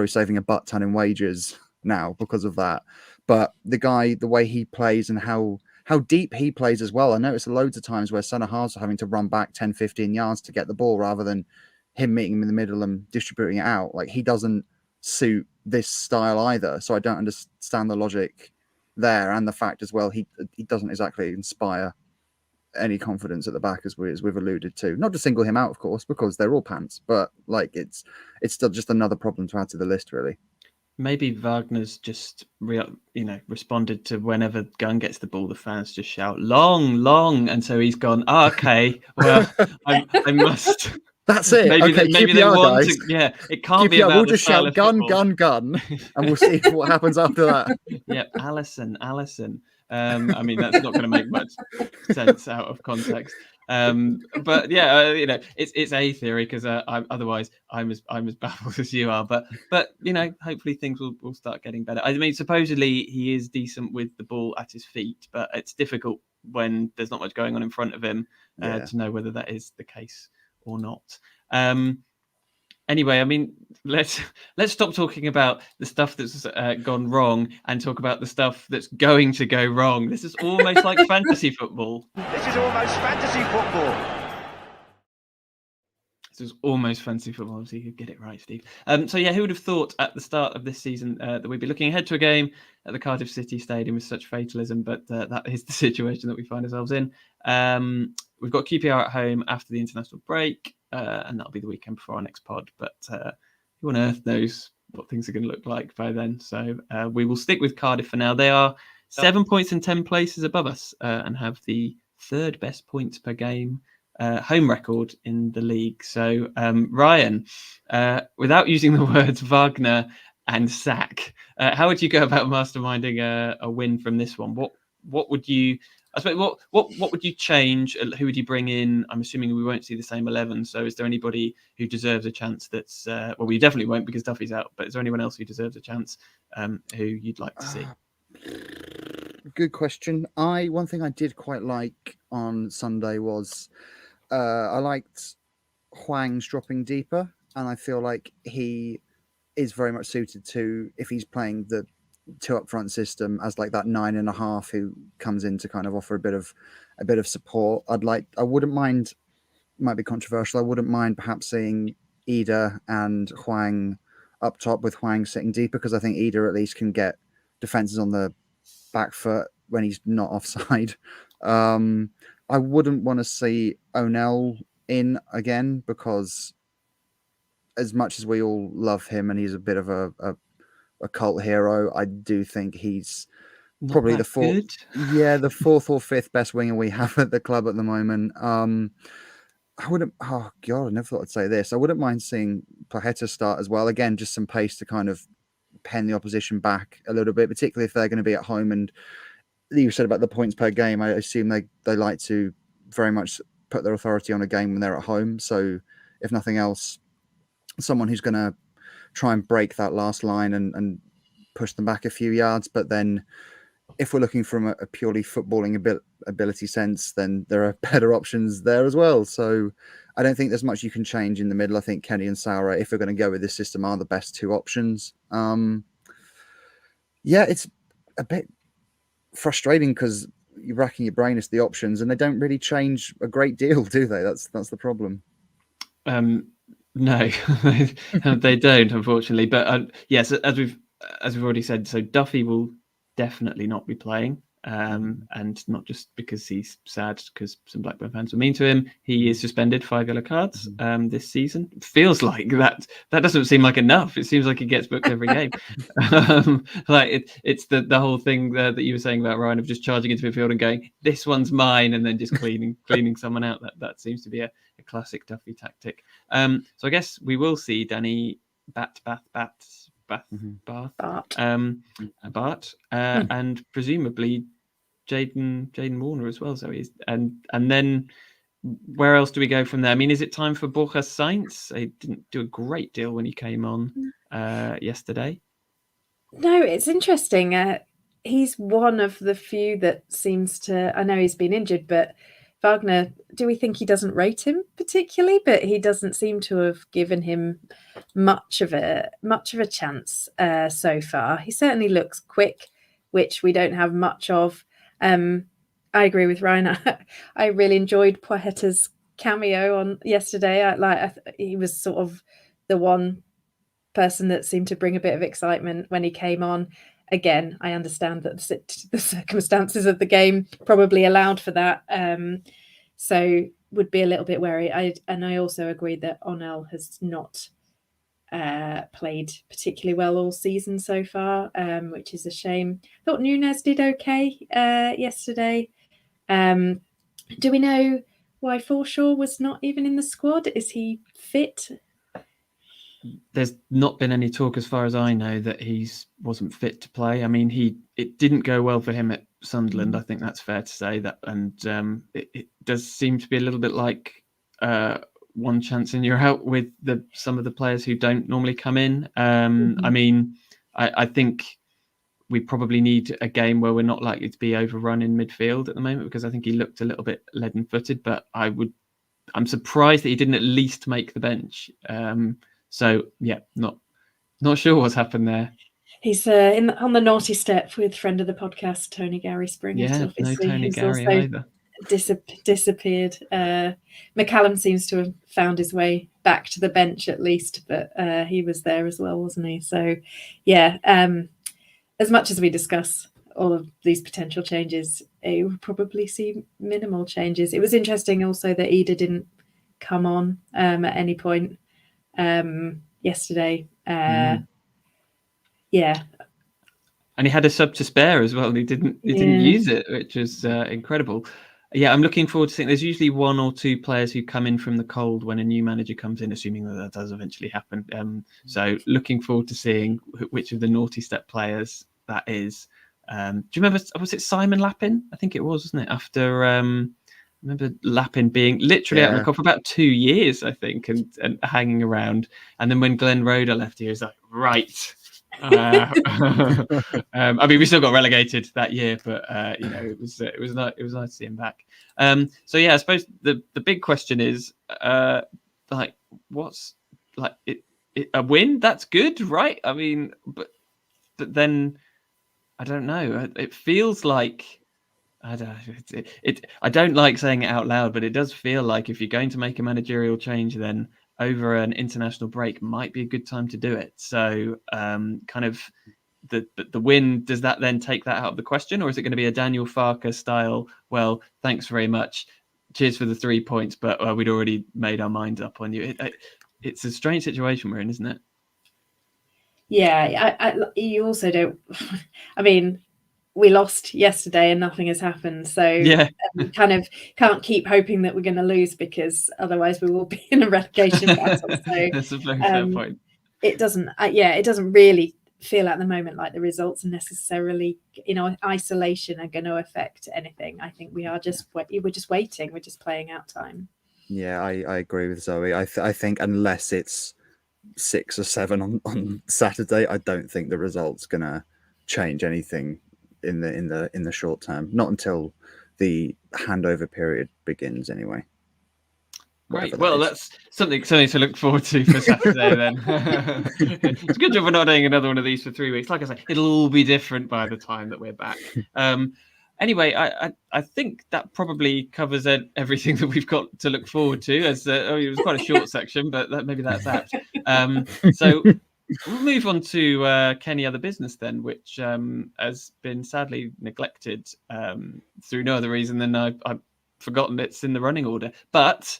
saving a butt ton in wages now because of that. But the guy, the way he plays and how deep he plays as well. I noticed loads of times where centre halves are having to run back 10, 15 yards to get the ball rather than him meeting him in the middle and distributing it out. Like, he doesn't suit this style either. So I don't understand the logic there, and the fact as well he doesn't exactly inspire any confidence at the back, as we've alluded to. Not to single him out, of course, because they're all pants, but like it's still just another problem to add to the list, really. Maybe Wagner's just responded to whenever Gunn gets the ball, the fans just shout long, long, and so he's gone. Oh, okay, well, I must. That's it. Maybe okay, maybe they QPR, want guys. to. Yeah, it can't be QPR, about we'll the just style shout of gun, football. gun, and we'll see what happens after that. Yeah, Allison. I mean, that's not going to make much sense out of context. But yeah, it's a theory, because otherwise I'm as baffled as you are. But hopefully things will start getting better. I mean, supposedly he is decent with the ball at his feet, but it's difficult when there's not much going on in front of him to know whether that is the case or not. Anyway, I mean, let's stop talking about the stuff that's gone wrong and talk about the stuff that's going to go wrong. This is almost like fantasy football. This is almost fantasy football. This is almost fantasy football. Obviously, you get it right, Steve. So yeah, who would have thought at the start of this season that we'd be looking ahead to a game at the Cardiff City Stadium with such fatalism? But that is the situation that we find ourselves in. We've got QPR at home after the international break. And that'll be the weekend before our next pod. But who on earth knows what things are going to look like by then? So we will stick with Cardiff for now. They are 7 points and 10 places above us and have the third best points per game home record in the league. So Ryan, without using the words Wagner and sack, how would you go about masterminding a win from this one? What would you... I suppose what would you change? Who would you bring in? I'm assuming we won't see the same 11. So is there anybody who deserves a chance that's... well, we definitely won't because Duffy's out. But is there anyone else who deserves a chance who you'd like to see? Good question. One thing I did quite like on Sunday was I liked Hwang's dropping deeper. And I feel like he is very much suited to, if he's playing the two up front system, as like that 9.5 who comes in to kind of offer a bit of support. I wouldn't mind, might be controversial, I wouldn't mind perhaps seeing Ida and Hwang up top with Hwang sitting deeper, because I think Ida at least can get defenses on the back foot when he's not offside. I wouldn't want to see O'Neill in again, because as much as we all love him and he's a bit of a cult hero, I do think he's probably the fourth or fifth best winger we have at the club at the moment. I wouldn't... Oh God, I never thought I'd say this. I wouldn't mind seeing Pajeta start as well. Again, just some pace to kind of pen the opposition back a little bit, particularly if they're going to be at home. And you said about the points per game, I assume they like to very much put their authority on a game when they're at home. So if nothing else, someone who's going to try and break that last line and push them back a few yards. But then if we're looking from a purely footballing ability sense, then there are better options there as well. So I don't think there's much you can change in the middle. I think Kenny and Saura, if we're going to go with this system, are the best two options. It's a bit frustrating because you're racking your brain as the options and they don't really change a great deal, do they? That's the problem. No, they don't, unfortunately. But yes, as we've already said, so Duffy will definitely not be playing, and not just because he's sad because some Blackburn fans were mean to him. He is suspended 5 yellow cards this season. It feels like that doesn't seem like enough. It seems like he gets booked every game. It's the whole thing that you were saying about Ryan of just charging into midfield and going, this one's mine, and then just cleaning someone out. That seems to be a classic Duffy tactic. So I guess we will see Danny Bart, and presumably Jaden Warner as well. So and then where else do we go from there? I mean, is it time for Borja Sainz? He didn't do a great deal when he came on yesterday. No, it's interesting. He's one of the few that seems to... I know he's been injured, but Wagner, do we think he doesn't rate him particularly? But he doesn't seem to have given him much of a chance so far. He certainly looks quick, which we don't have much of. I agree with Ryan. I really enjoyed Pajeta's cameo on yesterday. He was sort of the one person that seemed to bring a bit of excitement when he came on. Again, I understand that the circumstances of the game probably allowed for that. So would be a little bit wary. I also agree that Onel has not played particularly well all season so far, which is a shame. I thought Nunes did okay yesterday. Do we know why Forshaw was not even in the squad? Is he fit? There's not been any talk, as far as I know, that he wasn't fit to play. I mean, it didn't go well for him at Sunderland. I think that's fair to say that, and it does seem to be a little bit like one chance and you're out with some of the players who don't normally come in. I mean, I think we probably need a game where we're not likely to be overrun in midfield at the moment, because I think he looked a little bit leaden-footed. But I'm surprised that he didn't at least make the bench. So yeah, not sure what's happened there. He's on the naughty step with friend of the podcast, Tony Gary Springett. Yeah, obviously, no Tony who's Gary also either. Disappeared. McCallum seems to have found his way back to the bench at least, but he was there as well, wasn't he? So yeah, as much as we discuss all of these potential changes, you will probably see minimal changes. It was interesting also that Ida didn't come on at any point yesterday. Yeah. And he had a sub to spare as well, and he didn't use it, which was incredible. Yeah, I'm looking forward to seeing. There's usually one or two players who come in from the cold when a new manager comes in, assuming that does eventually happen. So looking forward to seeing which of the naughty step players that is. Do you remember, was it Simon Lappin? I think it was, wasn't it? After I remember Lappin being literally out in the cold for about 2 years, I think, and hanging around. And then when Glenn Roeder left, he was like, right. I mean, we still got relegated that year, but it was nice to see him back. So yeah, I suppose the big question is what's a win? That's good, right? I mean, but then I don't know. It feels like I don't like saying it out loud, but it does feel like if you're going to make a managerial change, then over an international break might be a good time to do it. So kind of the win, does that then take that out of the question, or is it going to be a Daniel Farke style, well, thanks very much, cheers for the 3 points, but we'd already made our minds up on you? It's a strange situation we're in, isn't it? Yeah, you also don't, I mean, we lost yesterday and nothing has happened. So yeah, kind of can't keep hoping that we're going to lose, because otherwise we will be in a relegation battle. So that's a very fair point. It doesn't really feel at the moment like the results necessarily in isolation are going to affect anything. I think we're just waiting. We're just playing out time. Yeah, I agree with Zoe. I think unless it's 6 or 7 on Saturday, I don't think the result's going to change anything in the short term, not until the handover period begins anyway. Right, well, that's something to look forward to for Saturday then. It's a good job we're not doing another one of these for 3 weeks. Like I say, it'll all be different by the time that we're back. Anyway, I think that probably covers everything that we've got to look forward to. As it was quite a short section, but maybe that's apt. So we'll move on to Any Other Business then, which has been sadly neglected through no other reason than I've forgotten it's in the running order. But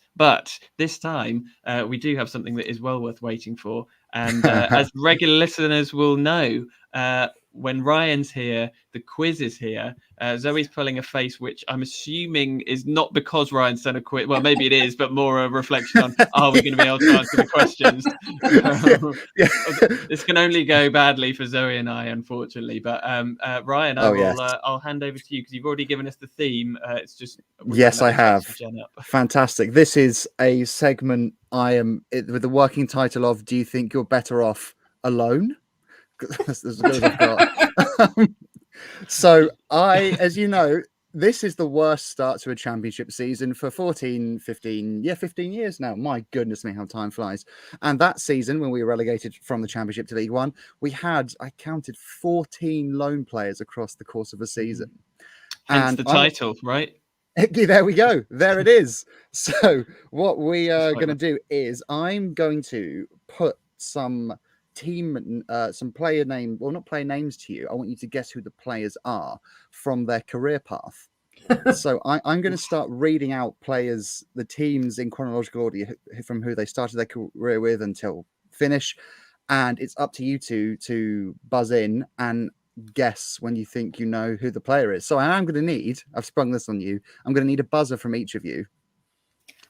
this time we do have something that is well worth waiting for. And as regular listeners will know, when Ryan's here, the quiz is here. Zoe's pulling a face, which I'm assuming is not because Ryan's done a quiz. Well, maybe it is, but more a reflection on, are we going to be able to answer the questions? This can only go badly for Zoe and I, unfortunately. But Ryan, I'll hand over to you, because you've already given us the theme. It's just yes, I have. Fantastic. This is a segment with the working title of "Do you think you're better off alone?" That's as good as I've got. So as you know, this is the worst start to a championship season for 15 years now. My goodness me, how time flies. And that season, when we were relegated from the championship to League One, I counted 14 loan players across the course of a season. Hence the title, right? There we go. There it is. So what we are going to do is I'm going to put some some player name, well, not player names to you. I want you to guess who the players are from their career path. So I'm going to start reading out players, the teams in chronological order from who they started their career with until finish. And it's up to you to buzz in and guess when you think you know who the player is. So I am going to need, I've sprung this on you, I'm going to need a buzzer from each of you.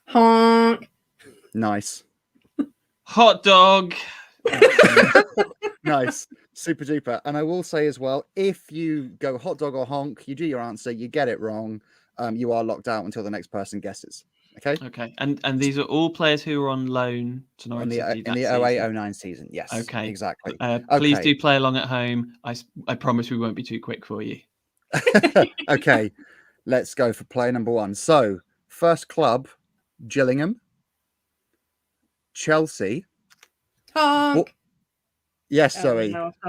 Honk. Nice. Hot dog. Nice. Super duper. And I will say as well, if you go hot dog or honk, you do your answer, you get it wrong, you are locked out until the next person guesses. Okay. And these are all players who are on loan to Norwich City in the 08-09 season. Yes. Okay. Exactly. Please do play along at home. I promise we won't be too quick for you. Okay. Let's go for player number 1. So first club, Gillingham, Chelsea. Honk. Yes, Zoe. No, I've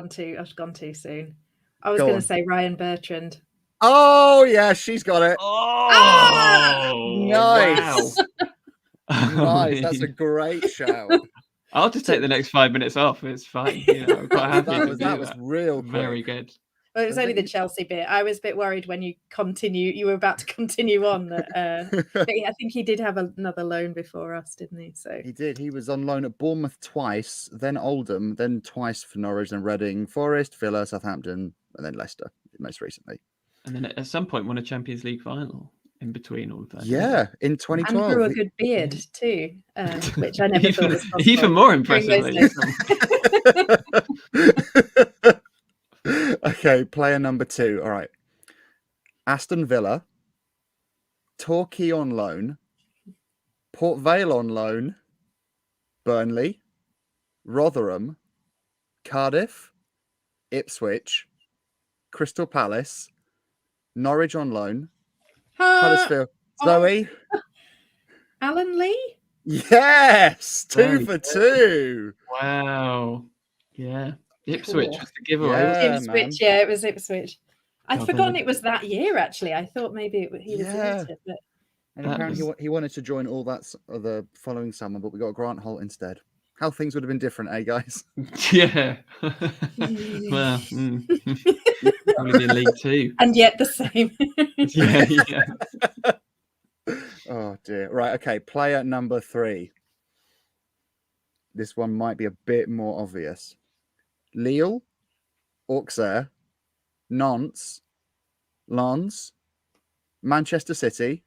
gone too soon. I was going to say Ryan Bertrand. Oh, yeah, she's got it. Oh, nice. Wow. Nice. That's a great shout. I'll just take the next 5 minutes off. It's fine. I'm quite happy that was real quick. Very good. Well, it was only the Chelsea bit. I was a bit worried when you were about to continue on. But I think he did have another loan before us, didn't he? So he did. He was on loan at Bournemouth twice, then Oldham, then twice for Norwich, then Reading, Forest, Villa, Southampton, and then Leicester most recently. And then at some point won a Champions League final in between all of that. Yeah, in 2012. And grew a good beard too, which I never thought was possible. Even more impressively. Okay, player number 2. All right. Aston Villa, Torquay on loan, Port Vale on loan, Burnley, Rotherham, Cardiff, Ipswich, Crystal Palace, Norwich on loan, Huddersfield. Zoe? Alan Lee? Yes! 2 for 2. Wow. Yeah. Ipswich was the giveaway. Yeah, Ipswich, yeah, it was Ipswich. I'd forgotten it was that year, actually. I thought maybe he was United. But... And apparently he wanted to join all that the following summer, but we got Grant Holt instead. How things would have been different, eh, guys? Yeah. Well, probably be in League 2. And yet the same. Yeah. Oh, dear. Right, okay. Player number 3. This one might be a bit more obvious. Lille, Auxerre, Nantes, Lens, Manchester City,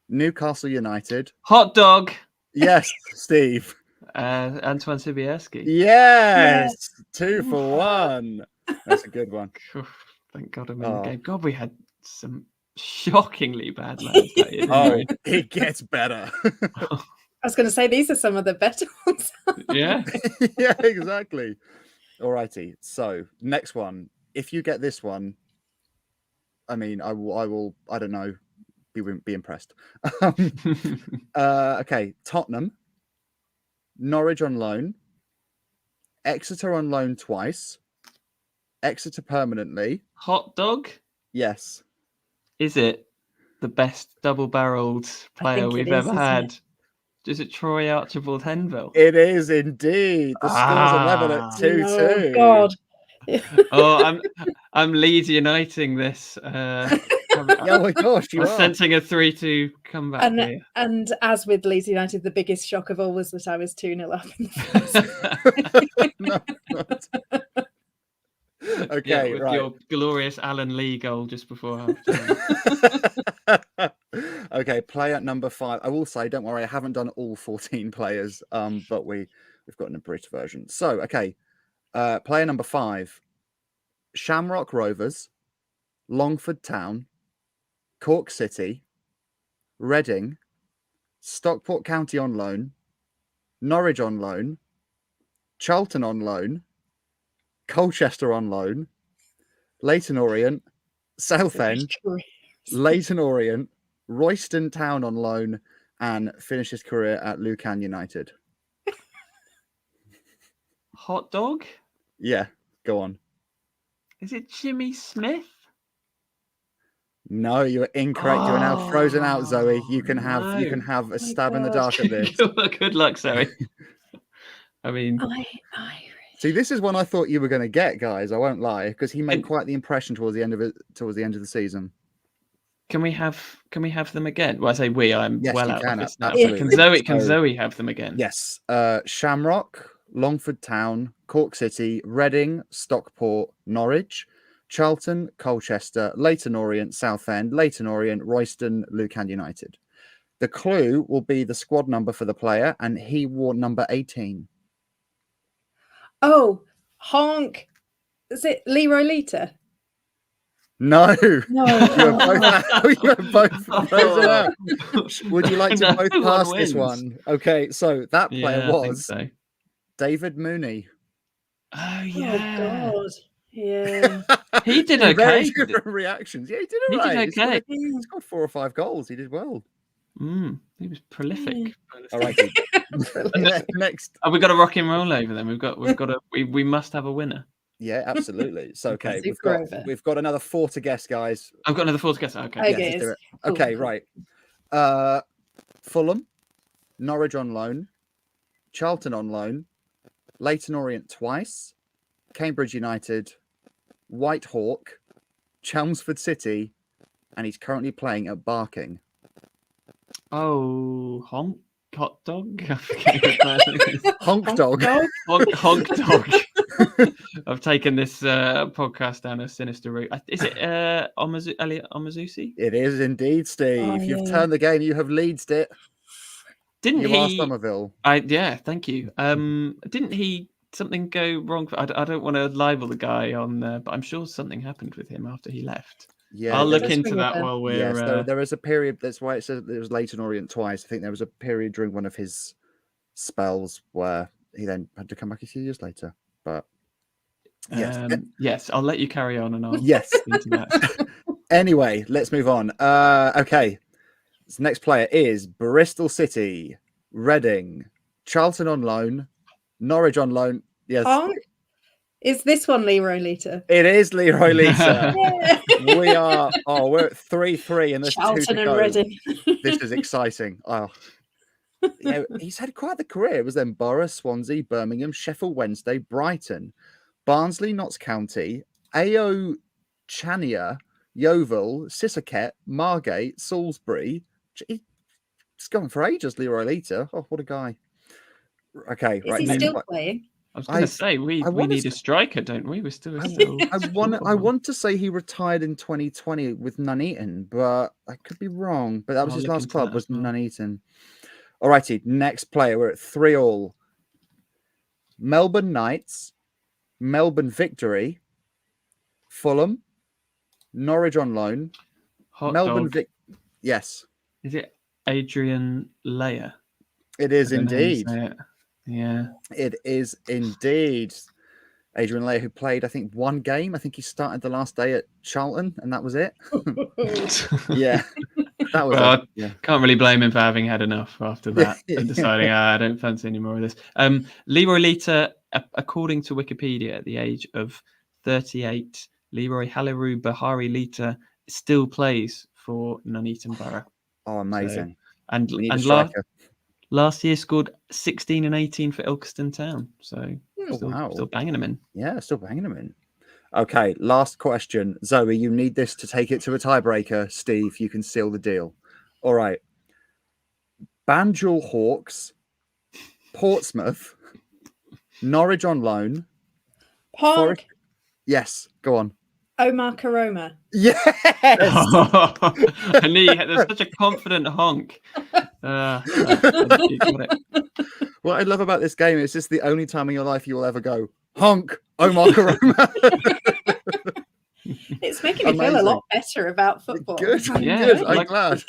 Newcastle United. Hot dog. Yes, Steve. Antoine Sobieski. Yes! 2 for 1. That's a good one. Thank God I'm in the game. God, we had some shockingly bad lads that year. Oh, it gets better. I was going to say, these are some of the better ones. Yeah. Yeah, exactly. Alrighty. So, next one. If you get this one, I mean, I will, I don't know, be impressed. Okay. Tottenham, Norwich on loan, Exeter on loan twice, Exeter permanently. Hot dog? Yes. Is it the best double-barreled player we've ever had? Is it Troy Archibald Henville? It is indeed. The scores are level at 2-2. Oh, God. Oh, I'm Leeds uniting this. Oh my gosh, you I'm are. sensing a 3-2 comeback here. And as with Leeds United, the biggest shock of all was that I was 2-0 up in the first. No. Okay, with right. your glorious Alan Lee goal just before half-time. Okay, player number 5. I will say, don't worry, I haven't done all 14 players, but we've got an abridged version. So, okay, player number 5, Shamrock Rovers, Longford Town, Cork City, Reading, Stockport County on loan, Norwich on loan, Charlton on loan, Colchester on loan, Leyton Orient, Southend, Leyton Orient, Royston Town on loan, and finished his career at Lucan United. Hot dog? Yeah, go on. Is it Jimmy Smith? No, you're incorrect. You're now frozen out, Zoe. You can have a stab in the dark at this. Good luck, Zoe. I mean, See, this is one I thought you were going to get, guys. I won't lie, because he made quite the impression towards the end of the season. Can we have them again? Well, I say we. I'm Yes, well you out can, of this now. absolutely. Can Zoe have them again? Yes. Shamrock, Longford Town, Cork City, Reading, Stockport, Norwich, Charlton, Colchester, Leyton Orient, Southend, Leyton Orient, Royston, Lucan United. The clue will be the squad number for the player, and he wore number 18. Oh, honk. Is it Leroy Lita? No. No. You are both frozen out. Would you like to both No pass one this wins. one? Okay, so that player Yeah, I think was so. David Mooney. Oh yeah. Oh God. Yeah. He did Very okay. different reactions. Yeah, he did He all did right. okay. He scored 4 or 5 goals. He did well. He was prolific. All right. Next. Oh, we've got to rock and roll over then. We've got to. We must have a winner. Yeah, absolutely. So okay, Super over. we've got another 4 to guess, guys. I've got another 4 to guess. Okay. Okay. Yes, let's do it. Okay, right. Fulham, Norwich on loan, Charlton on loan, Leyton Orient twice, Cambridge United, White Hawk, Chelmsford City, and he's currently playing at Barking. Oh, hot dog. I forget what that is. Honk dog. Honk dog. I've taken this podcast down a sinister route. Is it Elliot Omazusi? It is indeed, Steve. Oh, You've yeah. turned the game. You have leadsed it. Didn't You are he? Somerville. Yeah, thank you. Didn't he? Something go wrong? I don't want to libel the guy on, but I'm sure something happened with him after he left. Yeah, I'll look does into ring a that bell. while we're. Yes, there is a period. That's why it says it was Leyton Orient twice. I think there was a period during one of his spells where he then had to come back a few years later. But yes, Yes, I'll let you carry on, and I'll yes. look into that. Anyway, let's move on. Okay, this next player is Bristol City, Reading, Charlton on loan, Norwich on loan. Yes, Honk. Is this one Leroy Lita? it is Leroy Lisa. Yeah. We're at 3-3 and there's 2 Charlton to and go. Reading. This is exciting. Oh, yeah, he's had quite the career. It was then Borough, Swansea, Birmingham, Sheffield Wednesday, Brighton, Barnsley, Notts County, AO Chania, Yeovil, Sisaket, Margate, Salisbury. He's going for ages, Leroy Lita. Oh, what a guy. Okay, Is right. he next still play- playing? I was going to say we wanna need a striker, don't we? We're still. I want to say he retired in 2020 with Nuneaton, but I could be wrong. But that was I'll his look last into club, that was as well. Nuneaton. All righty, next player. We're at 3-3. Melbourne Knights, Melbourne Victory, Fulham, Norwich on loan, Hot Melbourne dog. Yes, Is it Adrian Leia? it is I don't know how you indeed. say it. Yeah. It is indeed. Adrian Leia, who played, I think, 1 game. I think he started the last day at Charlton, and that was it. Yeah, that was. Well, yeah. Can't really blame him for having had enough after that and deciding, I don't fancy any more of this. Leroy Lita, according to Wikipedia, at the age of 38, Leroy Halaru Bahari Lita still plays for Nuneaton Borough. Oh, amazing! And We need a striker. last year scored 16 and 18 for Ilkeston Town. So wow. still banging them in. Yeah, still banging them in. Okay, last question. Zoe, you need this to take it to a tiebreaker. Steve, you can seal the deal. All right. Banjul Hawks, Portsmouth, Norwich on loan. Honk. Yes, go on. Omar Karoma. Yes! I knew you had, there's such a confident honk. You got it. What I love about this game is this the only time in your life you will ever go, honk, Omar Karoma. It's making me feel a lot better about football. Good, Yeah, good. I'm like- glad.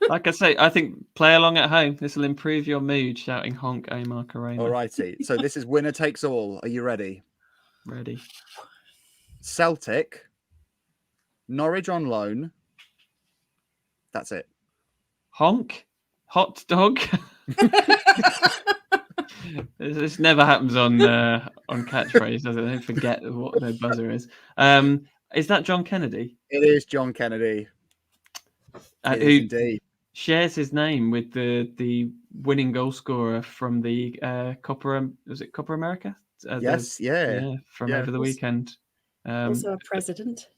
Like I say, I think play along at home. This will improve your mood, shouting honk Omar Karoma. All righty. So this is winner takes all. Are you ready? Ready. Celtic, Norwich on loan. That's it. Honk? Hot dog? This never happens on catchphrase, does it? They forget what their buzzer is. Is that John Kennedy? It is John Kennedy. It is Who indeed. shares his name with the winning goal scorer from the Copa America Yes, yeah. from Yeah. over the weekend. Also a president.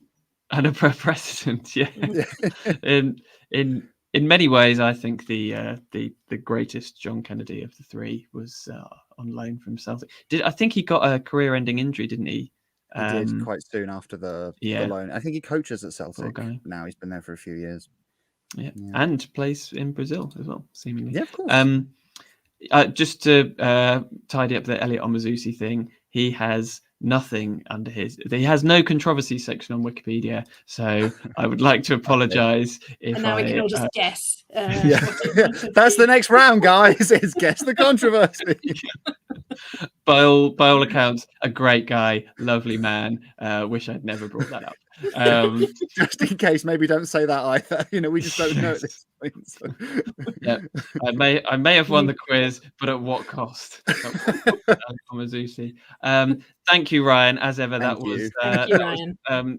And a president, yeah. Yeah. In many ways, I think the greatest John Kennedy of the three was on loan from Celtic. I think he got a career-ending injury, didn't he? He did quite soon after the loan. I think he coaches at Celtic now. He's been there for a few years. Yeah, and plays in Brazil as well, seemingly. Yeah, of course. Just to tidy up the Elliot Omazusi thing, he has nothing under his. He has no controversy section on Wikipedia, so I would like to apologise if. And now we can all just guess. That's the next round, guys. Is guess the controversy. By all accounts, a great guy, lovely man. Wish I'd never brought that up. Just in case, maybe don't say that either. We just don't know at this point. So. Yeah, I may have won the quiz, but at what cost? Omazusi. Thank you, Ryan. As ever, Thank you. Thank you, Ryan.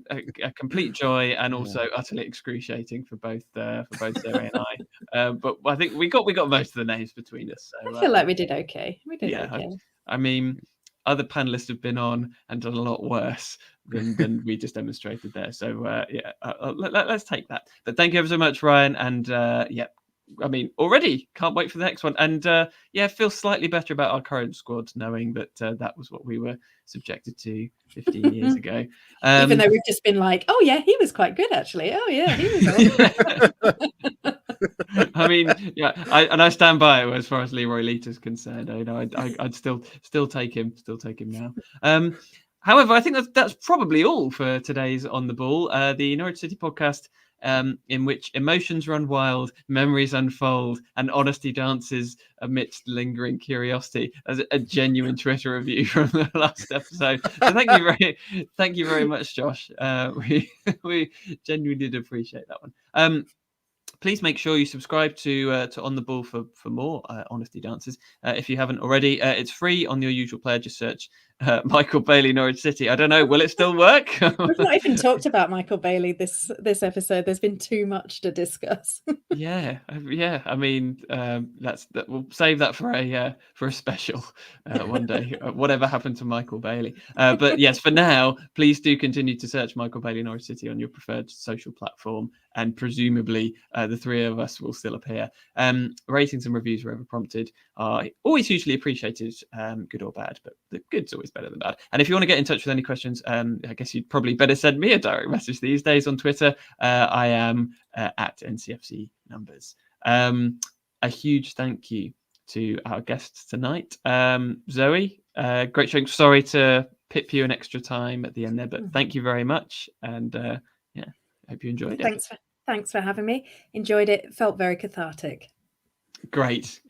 A complete joy and also utterly excruciating for both Zoe and I. But I think we got most of the names between us. So, I feel like we did okay. Okay. I mean, other panelists have been on and done a lot worse than we just demonstrated there. So let's take that. But thank you ever so much, Ryan. And I mean, already can't wait for the next one. And feel slightly better about our current squad, knowing that that was what we were subjected to 15 years ago. Even though we've just been like, oh yeah, he was quite good actually. Oh yeah, he was. I mean, I stand by it as far as Leroy Lita's concerned. I'd still take him now. However, I think that's probably all for today's On the Ball, the Norwich City podcast, in which emotions run wild, memories unfold, and honesty dances amidst lingering curiosity. As a genuine Twitter review from the last episode. So thank you very much, Josh. We genuinely did appreciate that one. Please make sure you subscribe to On the Ball for more honesty dances. If you haven't already, it's free on your usual player. Just search Michael Bailey, Norwich City. I don't know, will it still work? We've not even talked about Michael Bailey this episode. There's been too much to discuss. Yeah. I mean, we'll save that for a special one day. Whatever happened to Michael Bailey? But yes, for now, please do continue to search Michael Bailey, Norwich City on your preferred social platform, and presumably the three of us will still appear. Ratings and reviews, wherever prompted, are always hugely appreciated, good or bad, but the good's always better than bad. And if you want to get in touch with any questions, I guess you'd probably better send me a direct message these days on Twitter. I am at NCFCnumbers. A huge thank you to our guests tonight. Zoe, great showing. Sorry to pip you an extra time at the end there, but thank you very much. And hope you enjoyed it. Thanks for having me. Enjoyed it. Felt very cathartic. Great.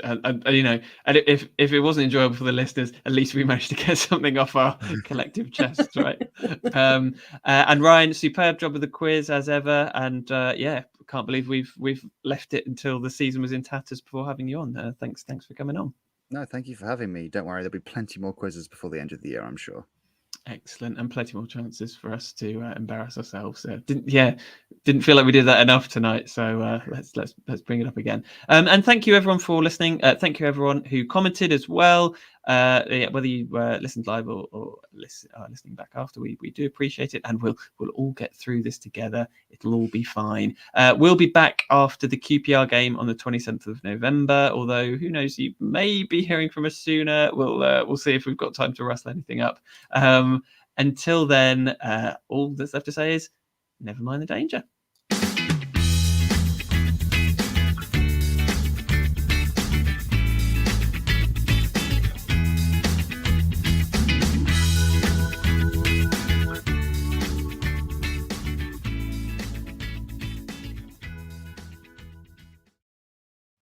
And if it wasn't enjoyable for the listeners, at least we managed to get something off our collective chests, right? And Ryan, superb job with the quiz as ever. And can't believe we've left it until the season was in tatters before having you on. Thanks for coming on. No, thank you for having me. Don't worry, there'll be plenty more quizzes before the end of the year, I'm sure. Excellent, and plenty more chances for us to embarrass ourselves. Didn't feel like we did that enough tonight, so let's bring it up again. And thank you everyone for listening. Thank you everyone who commented as well. Whether you listened live or listening back after, we do appreciate it, and we'll all get through this together. It'll all be fine. We'll be back after the QPR game on the 27th of November. Although who knows, you may be hearing from us sooner. We'll see if we've got time to rustle anything up. Until then, all that's left to say is never mind the danger.